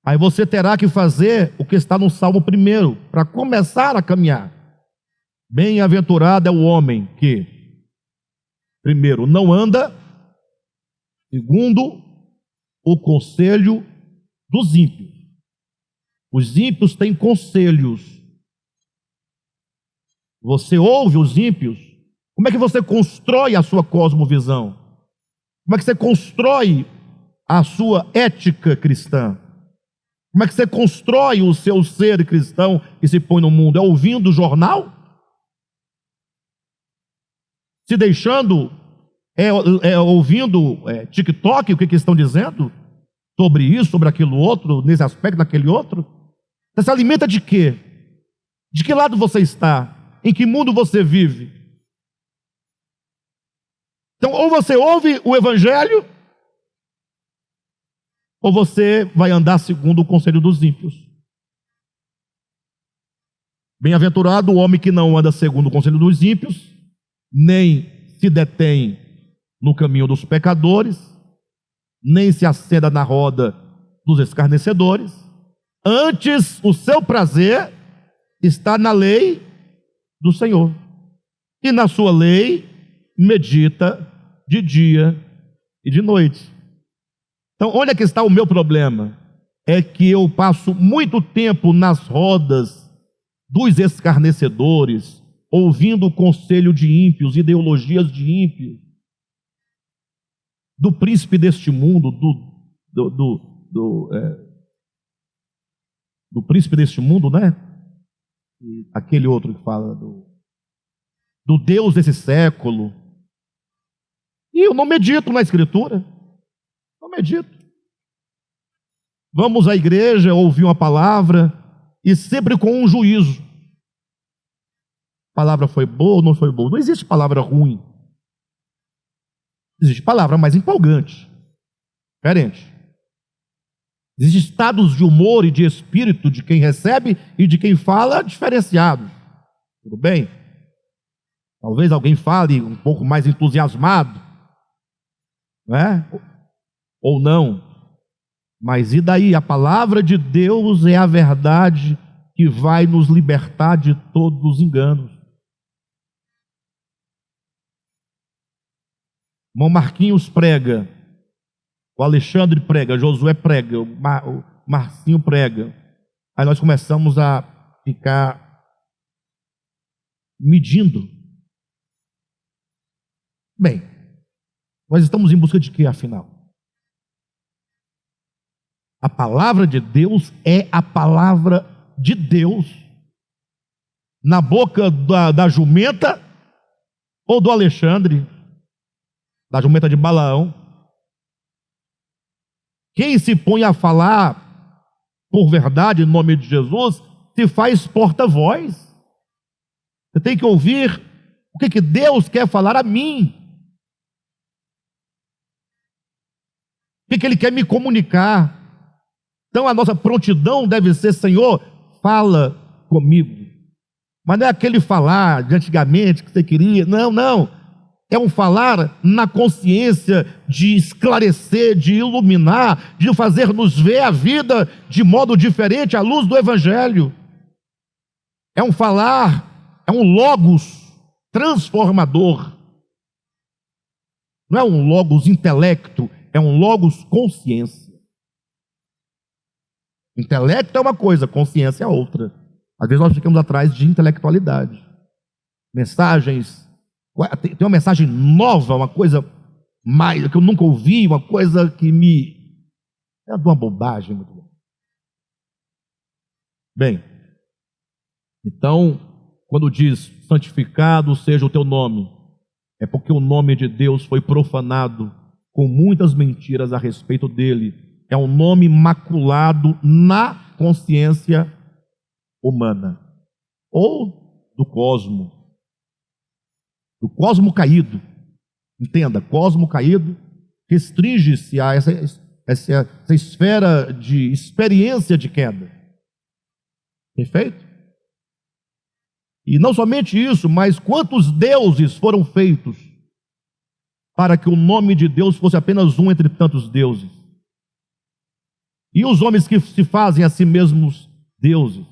Speaker 1: Aí você terá que fazer o que está no Salmo 1, para começar a caminhar. Bem-aventurado é o homem que, primeiro, não anda, segundo, o conselho dos ímpios. Os ímpios têm conselhos. Você ouve os ímpios? Como é que você constrói a sua cosmovisão? Como é que você constrói a sua ética cristã? Como é que você constrói o seu ser cristão que se põe no mundo? É ouvindo o jornal? Se deixando, ouvindo TikTok, o que estão dizendo sobre isso, sobre aquilo outro, nesse aspecto, daquele outro? Você se alimenta de quê? De que lado você está? Em que mundo você vive? Então, ou você ouve o Evangelho, ou você vai andar segundo o conselho dos ímpios. Bem-aventurado o homem que não anda segundo o conselho dos ímpios, nem se detém no caminho dos pecadores, nem se assenta na roda dos escarnecedores. Antes, o seu prazer está na lei do Senhor, e na sua lei medita de dia e de noite. Então, onde é que está o meu problema? É que eu passo muito tempo nas rodas dos escarnecedores, ouvindo o conselho de ímpios, ideologias de ímpios, do príncipe deste mundo, do príncipe deste mundo, né? E aquele outro que fala do Deus desse século. E eu não medito na Escritura. Não medito. Vamos à igreja, ouvir uma palavra, e sempre com um juízo. A palavra foi boa ou não foi boa? Não existe palavra ruim. Existe palavra mais empolgante, diferente. Existem estados de humor e de espírito de quem recebe e de quem fala diferenciado. Tudo bem? Talvez alguém fale um pouco mais entusiasmado, não é? Ou não. Mas e daí? A palavra de Deus é a verdade que vai nos libertar de todos os enganos. O irmão Marquinhos prega, o Alexandre prega, Josué prega, o Marcinho prega. Aí nós começamos a ficar medindo. Bem, nós estamos em busca de quê, afinal? A palavra de Deus é a palavra de Deus na boca da jumenta ou do Alexandre, da jumenta de Balaão. Quem se põe a falar por verdade em nome de Jesus se faz porta-voz. Você tem que ouvir o que Deus quer falar a mim. O que Ele quer me comunicar. Então a nossa prontidão deve ser: Senhor, fala comigo. Mas não é aquele falar de antigamente que você queria. Não, não. É um falar na consciência de esclarecer, de iluminar, de fazer-nos ver a vida de modo diferente à luz do Evangelho. É um falar, é um logos transformador. Não é um logos intelecto, é um logos consciência. Intelecto é uma coisa, consciência é outra. Às vezes nós ficamos atrás de intelectualidade. Mensagens, tem uma mensagem nova, uma coisa mais que eu nunca ouvi, uma coisa que me... é de uma bobagem muito bom. Bem, então, quando diz santificado seja o teu nome, é porque o nome de Deus foi profanado com muitas mentiras a respeito dele. É um nome maculado na consciência humana, ou do cosmo caído. Entenda, cosmo caído restringe-se a essa esfera de experiência de queda. Perfeito? E não somente isso, mas quantos deuses foram feitos para que o nome de Deus fosse apenas um entre tantos deuses? E os homens que se fazem a si mesmos deuses,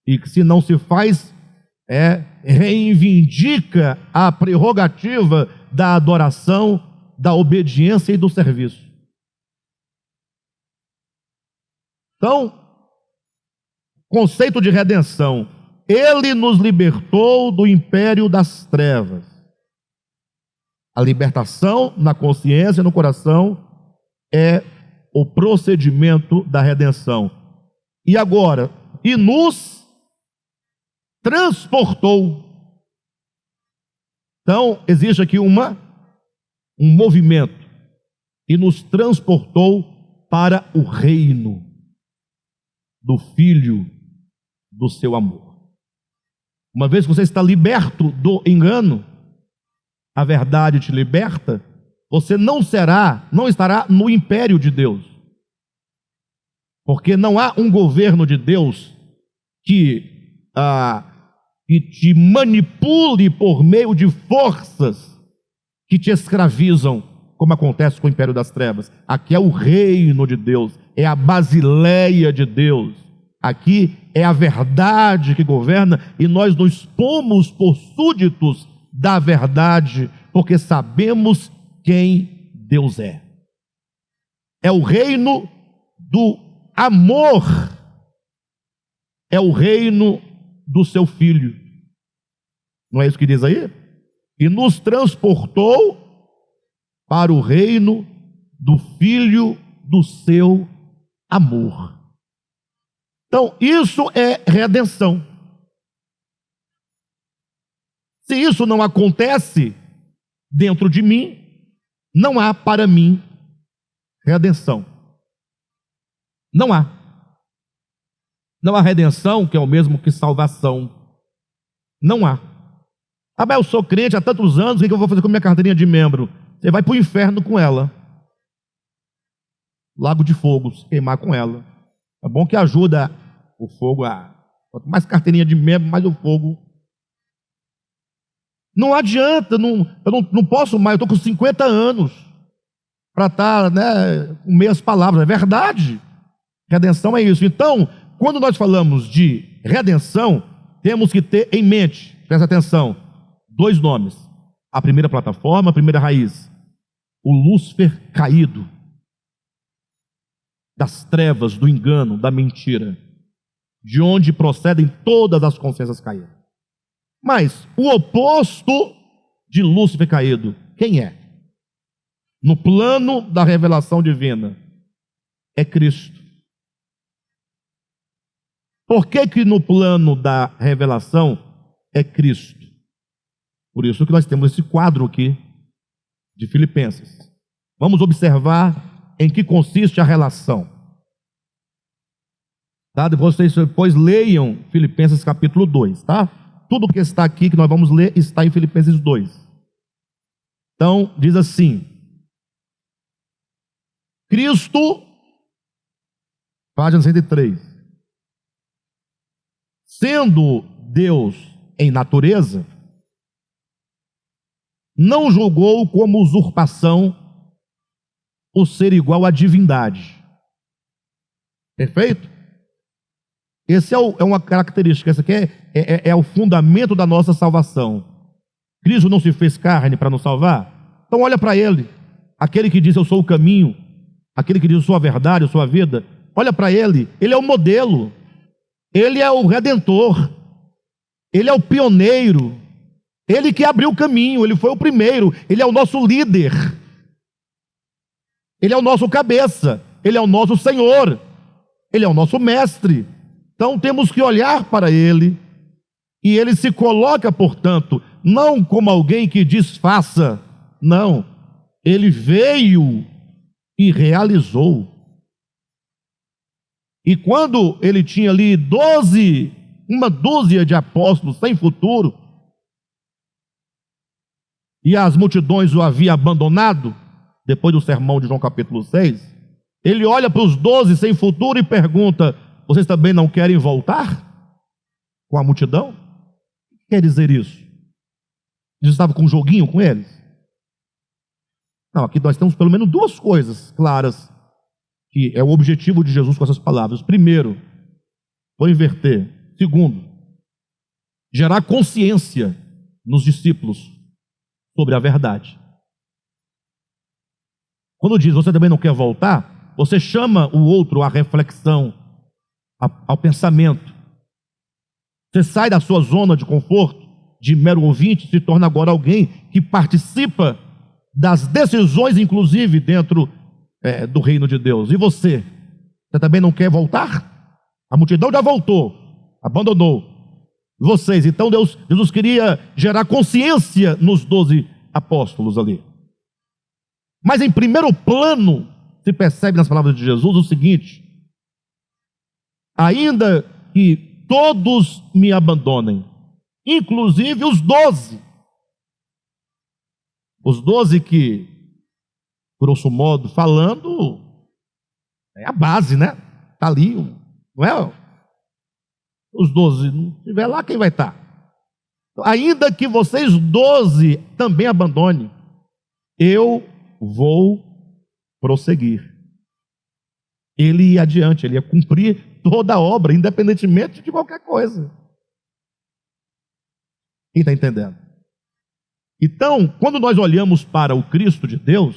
Speaker 1: e que se não se faz, reivindica a prerrogativa da adoração, da obediência e do serviço. Então, conceito de redenção: Ele nos libertou do império das trevas. A libertação na consciência e no coração é o procedimento da redenção. E agora, e nos transportou. Então, existe aqui um movimento. E nos transportou para o reino do Filho do seu amor. Uma vez que você está liberto do engano, a verdade te liberta, você não estará no império de Deus. Porque não há um governo de Deus que te manipule por meio de forças que te escravizam, como acontece com o império das trevas. Aqui é o reino de Deus, é a basileia de Deus. Aqui é a verdade que governa, e nós nos pomos por súditos da verdade, porque sabemos quem Deus é. É o reino do amor, é o reino do seu Filho. Não é isso que diz aí? E nos transportou para o reino do Filho do seu amor. Então, isso é redenção. Se isso não acontece dentro de mim, não há para mim redenção. Não há. Não há redenção, que é o mesmo que salvação. Não há. Ah, mas eu sou crente há tantos anos, o que eu vou fazer com minha carteirinha de membro? Você vai para o inferno com ela. Lago de fogo, se queimar com ela. É bom que ajuda o fogo quanto mais carteirinha de membro, mais o fogo. Não adianta, eu não posso mais, eu estou com 50 anos para estar, com meias palavras. É verdade. Redenção é isso. Então, quando nós falamos de redenção, temos que ter em mente, presta atenção, 2 nomes. A primeira plataforma, a primeira raiz. O Lúcifer caído. Das trevas, do engano, da mentira. De onde procedem todas as consciências caídas. Mas o oposto de Lúcifer caído, quem é? No plano da revelação divina, é Cristo. Por que no plano da revelação é Cristo? Por isso que nós temos esse quadro aqui de Filipenses. Vamos observar em que consiste a relação. Tá? Vocês depois leiam Filipenses capítulo 2, tá? tudo que está aqui, que nós vamos ler, está em Filipenses 2. Então, diz assim: Cristo, página 103, sendo Deus em natureza, não julgou como usurpação o ser igual à divindade. Perfeito? Essa é uma característica, essa aqui é o fundamento da nossa salvação. Cristo não se fez carne para nos salvar? Então olha para Ele, aquele que diz eu sou o caminho, aquele que diz eu sou a verdade, eu sou a vida. Olha para Ele, Ele é o modelo, Ele é o redentor, Ele é o pioneiro, Ele que abriu o caminho, Ele foi o primeiro, Ele é o nosso líder, Ele é o nosso cabeça, Ele é o nosso Senhor, Ele é o nosso mestre. Então temos que olhar para Ele, e Ele se coloca, portanto, não como alguém que desfaça, não, Ele veio e realizou. E quando Ele tinha ali uma dúzia de apóstolos sem futuro, e as multidões o haviam abandonado, depois do sermão de João capítulo 6, Ele olha para os 12 sem futuro e pergunta: vocês também não querem voltar com a multidão? O que quer dizer isso? Jesus estava com um joguinho com eles? Não, aqui nós temos pelo menos duas coisas claras, que é o objetivo de Jesus com essas palavras. Primeiro, vou inverter. Segundo, gerar consciência nos discípulos sobre a verdade. Quando diz você também não quer voltar, você chama o outro à reflexão, ao pensamento. Você sai da sua zona de conforto, de mero ouvinte, se torna agora alguém que participa das decisões, inclusive dentro do reino de Deus. E você também não quer voltar? A multidão já voltou, abandonou. E vocês, então Jesus queria gerar consciência nos 12 apóstolos ali. Mas em primeiro plano, se percebe nas palavras de Jesus o seguinte: ainda que todos me abandonem, inclusive os 12. Os 12 que, grosso modo falando, é a base, né? Está ali, não é? Os 12, não estiver lá, quem vai estar? Ainda que vocês 12 também abandonem, eu vou prosseguir. Ele ia adiante, ele ia cumprir toda a obra, independentemente de qualquer coisa. Quem está entendendo? Então, quando nós olhamos para o Cristo de Deus,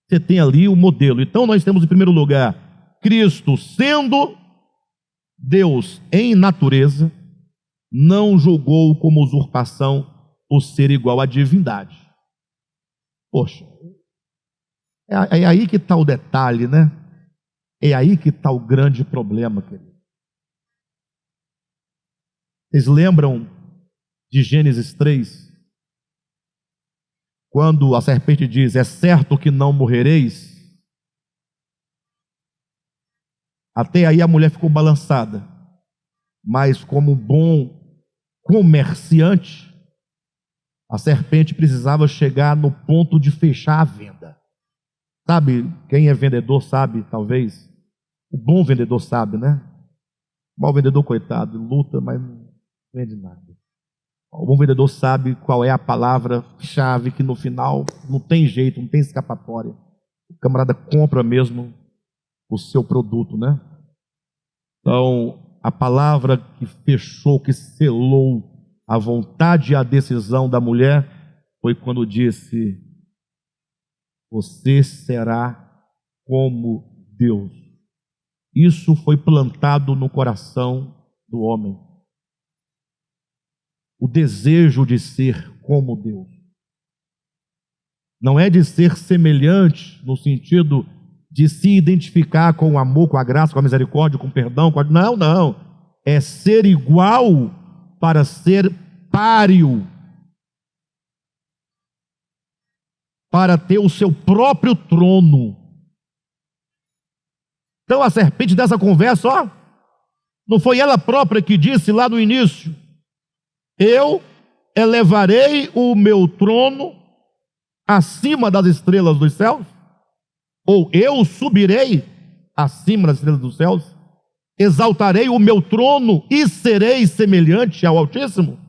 Speaker 1: você tem ali o modelo. Então nós temos em primeiro lugar, Cristo sendo Deus em natureza, não julgou como usurpação o ser igual à divindade. Poxa, é aí que está o detalhe, né? É aí que está o grande problema, querido. Vocês lembram de Gênesis 3? Quando a serpente diz, é certo que não morrereis? Até aí a mulher ficou balançada. Mas como bom comerciante, a serpente precisava chegar no ponto de fechar a venda. Sabe, quem é vendedor sabe, talvez. O bom vendedor sabe, né? O mau vendedor, coitado, luta, mas não vende nada. O bom vendedor sabe qual é a palavra-chave que no final não tem jeito, não tem escapatória. O camarada compra mesmo o seu produto, né? Então, a palavra que fechou, que selou a vontade e a decisão da mulher foi quando disse: você será como Deus. Isso foi plantado no coração do homem. O desejo de ser como Deus. Não é de ser semelhante no sentido de se identificar com o amor, com a graça, com a misericórdia, com o perdão. Não. É ser igual para ser páreo. Para ter o seu próprio trono. Então a serpente dessa conversa, não foi ela própria que disse lá no início: Eu elevarei o meu trono acima das estrelas dos céus? Ou eu subirei acima das estrelas dos céus? Exaltarei o meu trono e serei semelhante ao Altíssimo?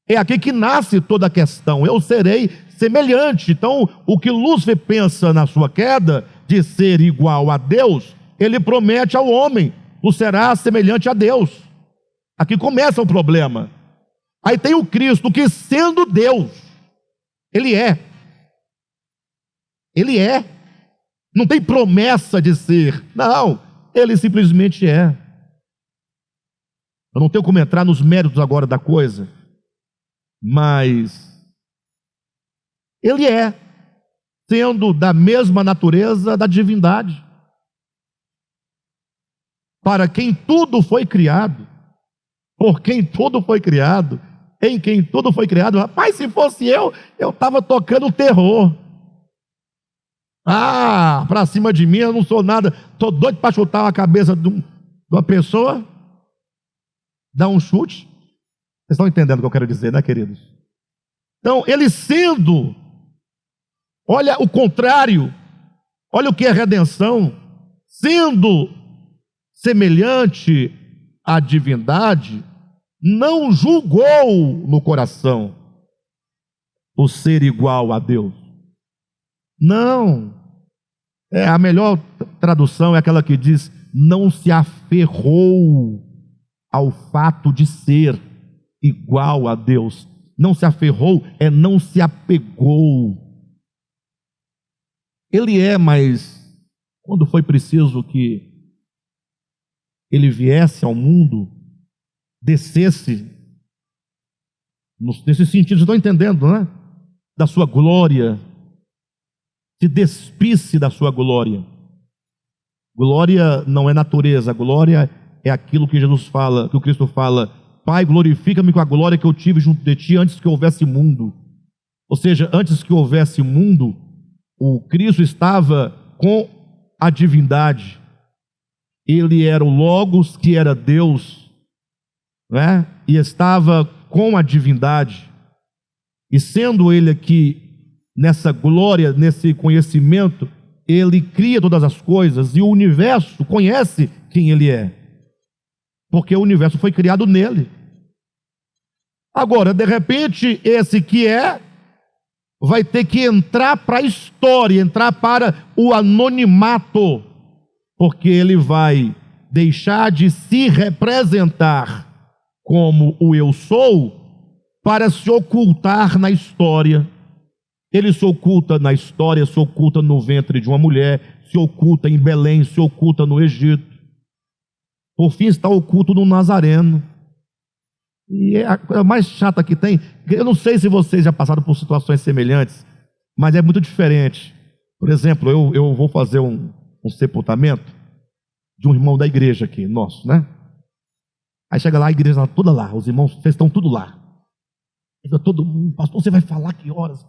Speaker 1: É aqui que nasce toda a questão. Eu serei semelhante. Então, o que Lúcifer pensa na sua queda, de ser igual a Deus, ele promete ao homem: tu serás semelhante a Deus. Aqui começa o problema. Aí tem o Cristo, que sendo Deus, ele é. Ele é. Não tem promessa de ser. Não, ele simplesmente é. Eu não tenho como entrar nos méritos agora da coisa, mas ele é, sendo da mesma natureza da divindade, para quem tudo foi criado, por quem tudo foi criado, em quem tudo foi criado. Rapaz, se fosse eu estava tocando terror. Para cima de mim, eu não sou nada, estou doido para chutar a cabeça de uma pessoa, dar um chute. Vocês estão entendendo o que eu quero dizer, né, queridos? Então, ele sendo, olha o contrário, olha o que é redenção, sendo semelhante à divindade, não julgou no coração o ser igual a Deus. Não. A melhor tradução é aquela que diz: não se aferrou ao fato de ser igual a Deus. Não se aferrou, não se apegou. Ele é, mas quando foi preciso que ele viesse ao mundo, descesse, nesse sentido, vocês estão entendendo, né? Da sua glória, se despisse da sua glória. Glória não é natureza, glória é aquilo que Jesus fala, que o Cristo fala: Pai, glorifica-me com a glória que eu tive junto de ti antes que houvesse mundo. Ou seja, antes que houvesse mundo, o Cristo estava com a divindade. Ele era o Logos, que era Deus, né? E estava com a divindade. E sendo ele aqui nessa glória, nesse conhecimento, ele cria todas as coisas, e o universo conhece quem ele é, porque o universo foi criado nele. Agora, de repente, esse que é, vai ter que entrar para a história, entrar para o anonimato, porque ele vai deixar de se representar como o eu sou, para se ocultar na história. Ele se oculta na história, se oculta no ventre de uma mulher, se oculta em Belém, se oculta no Egito. Por fim, está oculto no Nazareno. E a coisa mais chata que tem, eu não sei se vocês já passaram por situações semelhantes, mas é muito diferente. Por exemplo, eu vou fazer um sepultamento de um irmão da igreja aqui, nosso, né? Aí chega lá, a igreja está toda lá, os irmãos, vocês estão tudo lá. Todo mundo: pastor, você vai falar que horas?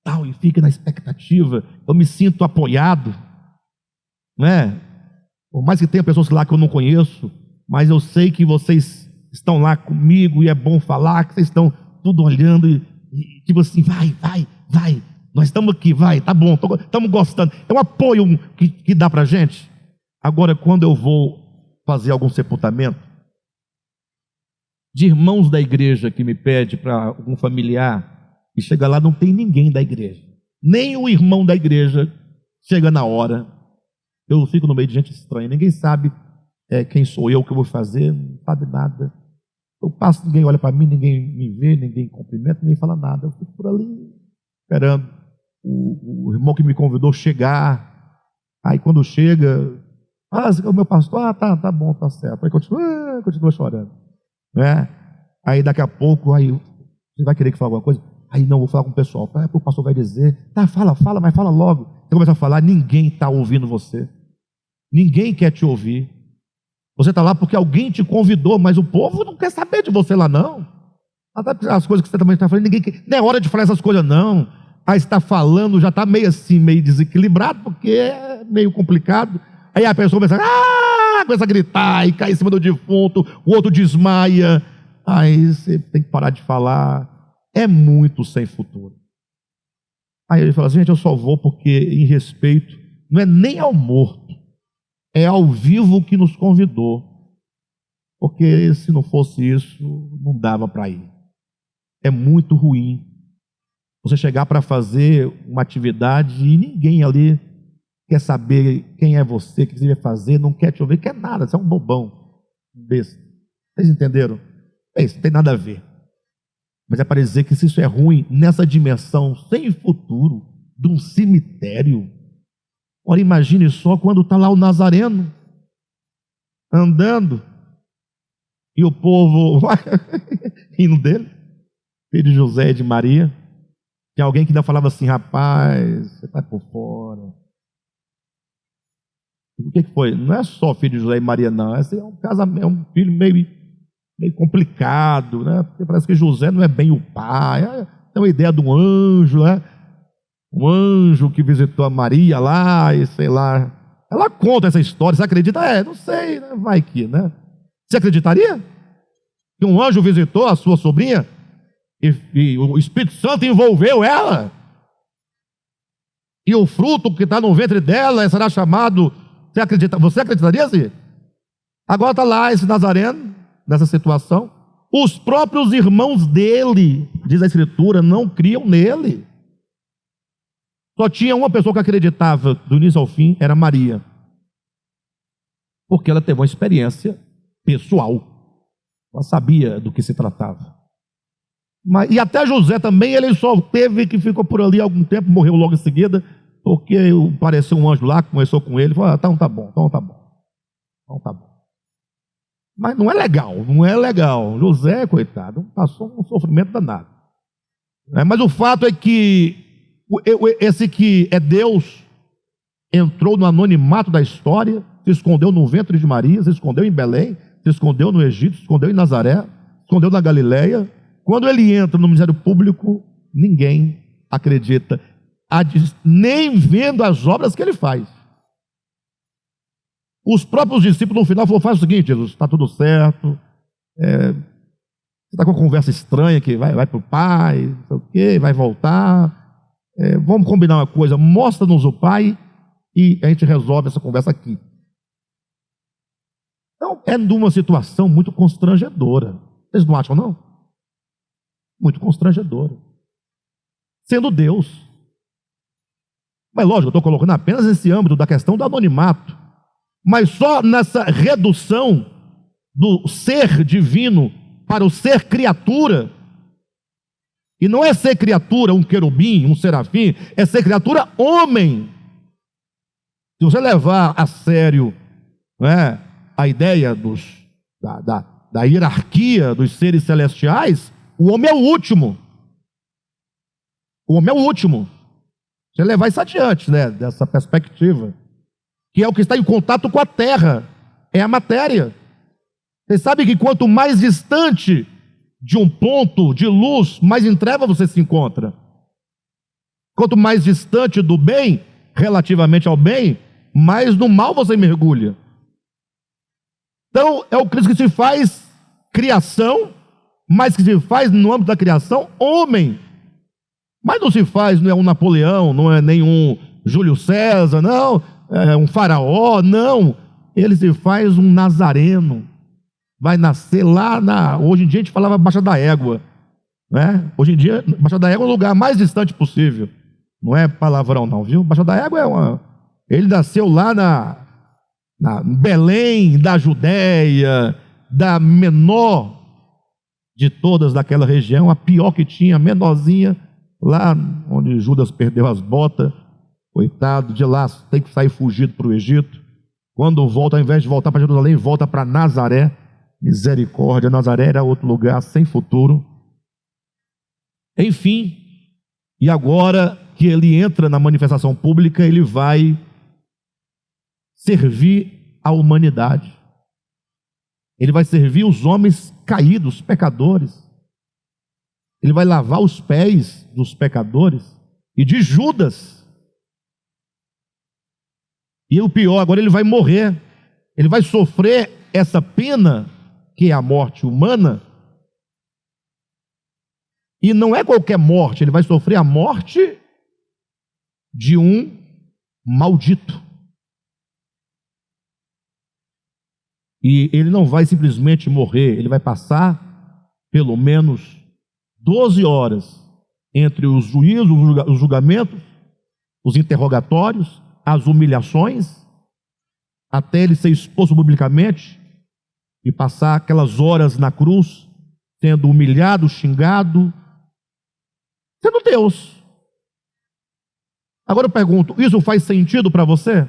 Speaker 1: Tal, e fica na expectativa. Eu me sinto apoiado, né? Por mais que tenha pessoas lá que eu não conheço, mas eu sei que vocês estão lá comigo, e é bom falar, que vocês estão tudo olhando e tipo assim: vai, nós estamos aqui, vai, tá bom, estamos gostando. É um apoio que dá para a gente. Agora, quando eu vou fazer algum sepultamento de irmãos da igreja que me pede para algum familiar, e chega lá, não tem ninguém da igreja, nem o irmão da igreja chega na hora, eu fico no meio de gente estranha, ninguém sabe quem sou eu, o que eu vou fazer, não sabe nada. Eu passo, ninguém olha para mim, ninguém me vê, ninguém cumprimenta, ninguém fala nada. Eu fico por ali esperando o irmão que me convidou chegar. Aí quando chega: o meu pastor, tá bom, tá certo. Aí continua chorando, né? Aí daqui a pouco, aí você vai querer que fale alguma coisa? Aí não, vou falar com o pessoal. O pastor vai dizer: tá, fala, mas fala logo. Você começa a falar, ninguém está ouvindo você, ninguém quer te ouvir. Você está lá porque alguém te convidou, mas o povo não quer saber de você lá, não. Até as coisas que você também está falando, ninguém quer. Não é hora de falar essas coisas, não. Aí você está falando, já está meio assim, meio desequilibrado, porque é meio complicado. Aí a pessoa começa a gritar e cai em cima do defunto, o outro desmaia. Aí você tem que parar de falar. É muito sem futuro. Aí ele fala assim, gente, eu só vou porque em respeito, não é nem ao morto, é ao vivo que nos convidou. Porque se não fosse isso, não dava para ir. É muito ruim você chegar para fazer uma atividade e ninguém ali quer saber quem é você, o que você vai fazer, não quer te ouvir, quer nada, você é um bobão, um besta. Vocês entenderam? Isso não tem nada a ver. Mas é para dizer que se isso é ruim, nessa dimensão sem futuro, de um cemitério, ora, imagine só quando está lá o Nazareno, andando, e o povo vai rindo dele, filho de José e de Maria. Tinha alguém que ainda falava assim, rapaz, você está por fora. O que foi? Não é só filho de José e Maria, não. Esse é um casamento, é um filho meio complicado, né? Porque parece que José não é bem o pai. Tem uma ideia de um anjo, né? Um anjo que visitou a Maria lá e sei lá. Ela conta essa história, você acredita? Não sei, né? Vai que, né? Você acreditaria que um anjo visitou a sua sobrinha e o Espírito Santo envolveu ela? E o fruto que está no ventre dela será chamado... Você acreditaria assim? Agora está lá esse Nazareno, nessa situação. Os próprios irmãos dele, diz a Escritura, não criam nele. Só tinha uma pessoa que acreditava do início ao fim, era Maria. Porque ela teve uma experiência pessoal. Ela sabia do que se tratava. E até José também, ele só teve que ficou por ali algum tempo, morreu logo em seguida, porque apareceu um anjo lá, conversou com ele, falou, então tá bom. Mas não é legal. José, coitado, passou um sofrimento danado. Mas o fato é que esse que é Deus entrou no anonimato da história, se escondeu no ventre de Maria, se escondeu em Belém, se escondeu no Egito, se escondeu em Nazaré, se escondeu na Galileia. Quando ele entra no ministério público, ninguém acredita, nem vendo as obras que ele faz. Os próprios discípulos no final falaram, faz o seguinte, Jesus, está tudo certo, você está com uma conversa estranha que vai para o Pai, não sei o quê, vai voltar, vamos combinar uma coisa, mostra-nos o Pai e a gente resolve essa conversa aqui. Então, é numa situação muito constrangedora. Vocês não acham, não? Muito constrangedora. Sendo Deus. Mas lógico, eu estou colocando apenas esse âmbito da questão do anonimato. Mas só nessa redução do ser divino para o ser criatura. E não é ser criatura um querubim, um serafim, é ser criatura homem. Se você levar a sério, né, a ideia da hierarquia dos seres celestiais, o homem é o último. O homem é o último. Você levar isso adiante, né, dessa perspectiva, que é o que está em contato com a terra, é a matéria. Você sabe que quanto mais distante de um ponto de luz, mais em treva você se encontra. Quanto mais distante do bem, relativamente ao bem, mais no mal você mergulha. Então, é o Cristo que se faz criação, mas que se faz no âmbito da criação, homem. Mas não se faz, não é um Napoleão, não é nenhum Júlio César, não, é um faraó, não. Ele se faz um nazareno. Vai nascer lá hoje em dia a gente falava Baixa da Égua, né? Hoje em dia, Baixa da Égua é o lugar mais distante possível. Não é palavrão não, viu? Baixa da Égua ele nasceu lá na Belém da Judéia, da menor de todas daquela região, a pior que tinha, a menorzinha, lá onde Judas perdeu as botas, coitado, de lá tem que sair fugido para o Egito. Quando volta, ao invés de voltar para Jerusalém, volta para Nazaré. Misericórdia, Nazaré era outro lugar sem futuro. Enfim, e agora que ele entra na manifestação pública, ele vai servir a humanidade. Ele vai servir os homens caídos, pecadores. Ele vai lavar os pés dos pecadores e de Judas. E o pior, agora ele vai morrer. Ele vai sofrer essa pena, que é a morte humana, E não é qualquer morte, ele vai sofrer a morte de um maldito. E ele não vai simplesmente morrer, ele vai passar pelo menos 12 horas entre os juízos, os julgamentos, os interrogatórios, as humilhações, até ele ser exposto publicamente e passar aquelas horas na cruz, sendo humilhado, xingado, sendo Deus. Agora eu pergunto, isso faz sentido para você?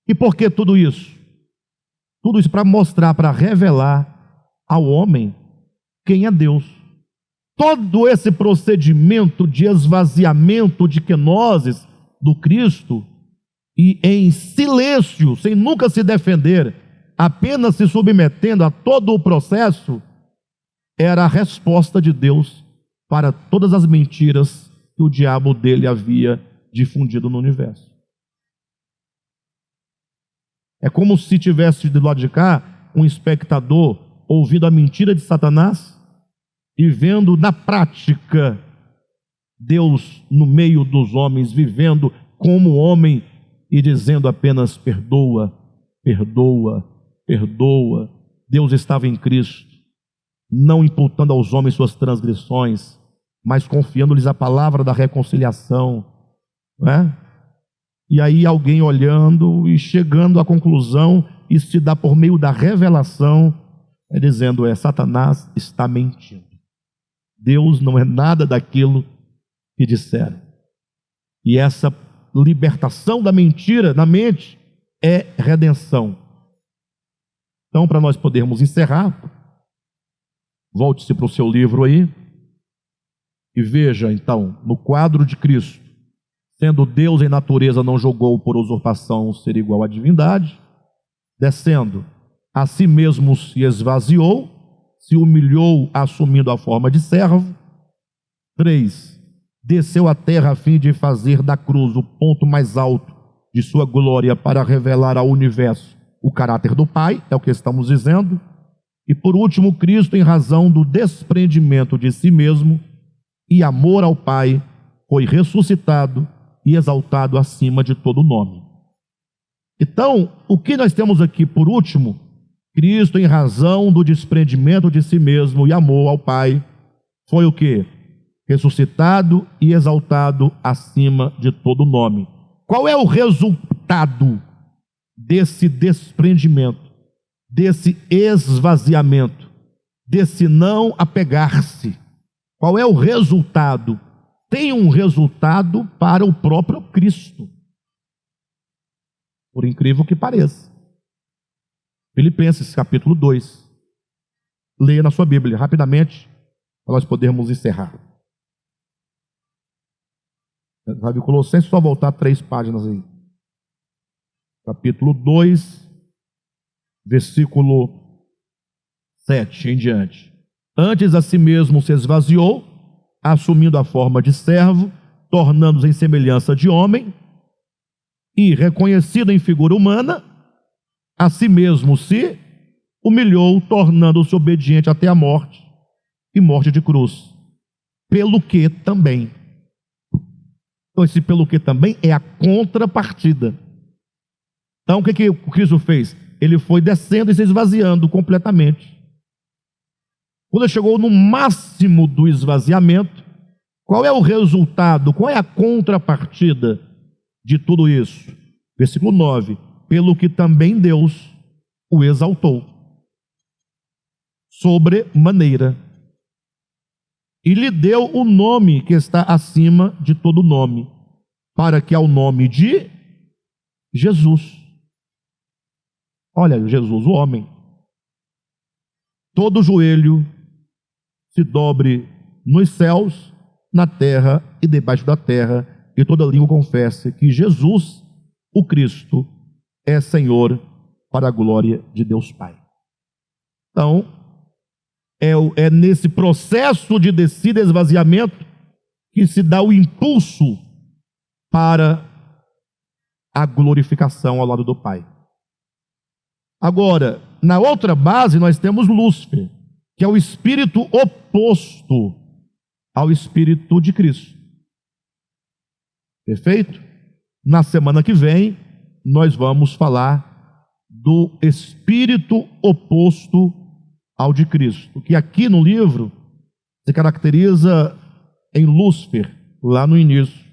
Speaker 1: E por que tudo isso? Tudo isso para mostrar, para revelar ao homem quem é Deus. Todo esse procedimento de esvaziamento de quenoses do Cristo, e em silêncio, sem nunca se defender, apenas se submetendo a todo o processo, era a resposta de Deus para todas as mentiras que o diabo dele havia difundido no universo. É como se tivesse do lado de cá um espectador ouvindo a mentira de Satanás e vendo na prática Deus no meio dos homens, vivendo como homem e dizendo apenas perdoa, perdoa, perdoa. Deus estava em Cristo, não imputando aos homens suas transgressões, mas confiando-lhes a palavra da reconciliação, não é? E aí alguém olhando e chegando à conclusão, isso se dá por meio da revelação, dizendo, Satanás está mentindo. Deus não é nada daquilo que disseram. E essa libertação da mentira na mente é redenção. Então, para nós podermos encerrar, volte-se para o seu livro aí e veja, então, no quadro de Cristo, sendo Deus em natureza, não julgou por usurpação ser igual à divindade, descendo, a si mesmo se esvaziou, se humilhou, assumindo a forma de servo. 3. Desceu à terra a fim de fazer da cruz o ponto mais alto de sua glória para revelar ao universo o caráter do Pai, é o que estamos dizendo. E por último, Cristo, em razão do desprendimento de si mesmo e amor ao Pai, foi ressuscitado e exaltado acima de todo nome. Então, o que nós temos aqui por último? Cristo, em razão do desprendimento de si mesmo e amor ao Pai, foi o quê? Ressuscitado e exaltado acima de todo nome. Qual é o resultado desse desprendimento, desse esvaziamento, desse não apegar-se? Qual é o resultado? Tem um resultado para o próprio Cristo, por incrível que pareça. Filipenses capítulo 2. Leia na sua Bíblia rapidamente, para nós podermos encerrar. Sabe, Colossenses, só voltar 3 páginas aí. Capítulo 2, versículo 7 em diante. Antes a si mesmo se esvaziou, assumindo a forma de servo, tornando-se em semelhança de homem, e reconhecido em figura humana, a si mesmo se humilhou, tornando-se obediente até a morte, e morte de cruz. Pelo que também. Então, esse pelo que também é a contrapartida. Então, o que o Cristo fez? Ele foi descendo e se esvaziando completamente. Quando ele chegou no máximo do esvaziamento, qual é o resultado? Qual é a contrapartida de tudo isso? Versículo 9. Pelo que também Deus o exaltou sobremaneira e lhe deu o nome que está acima de todo nome, para que ao nome de Jesus, olha, Jesus, o homem, todo joelho se dobre nos céus, na terra e debaixo da terra, e toda língua confesse que Jesus, o Cristo, é Senhor, para a glória de Deus Pai. Então, é nesse processo de descida e esvaziamento que se dá o impulso para a glorificação ao lado do Pai. Agora, na outra base nós temos Lúcifer. que é o espírito oposto ao espírito de Cristo. Perfeito? Na semana que vem, nós vamos falar do espírito oposto ao de Cristo, que aqui no livro se caracteriza em Lúcifer, lá no início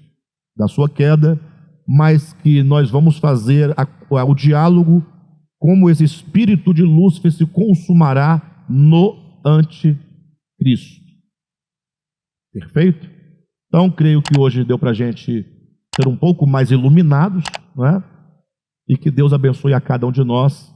Speaker 1: da sua queda, mas que nós vamos fazer o diálogo como esse espírito de Lúcifer se consumará no anticristo. Perfeito? Então, creio que hoje deu para a gente ser um pouco mais iluminados, não é? E que Deus abençoe a cada um de nós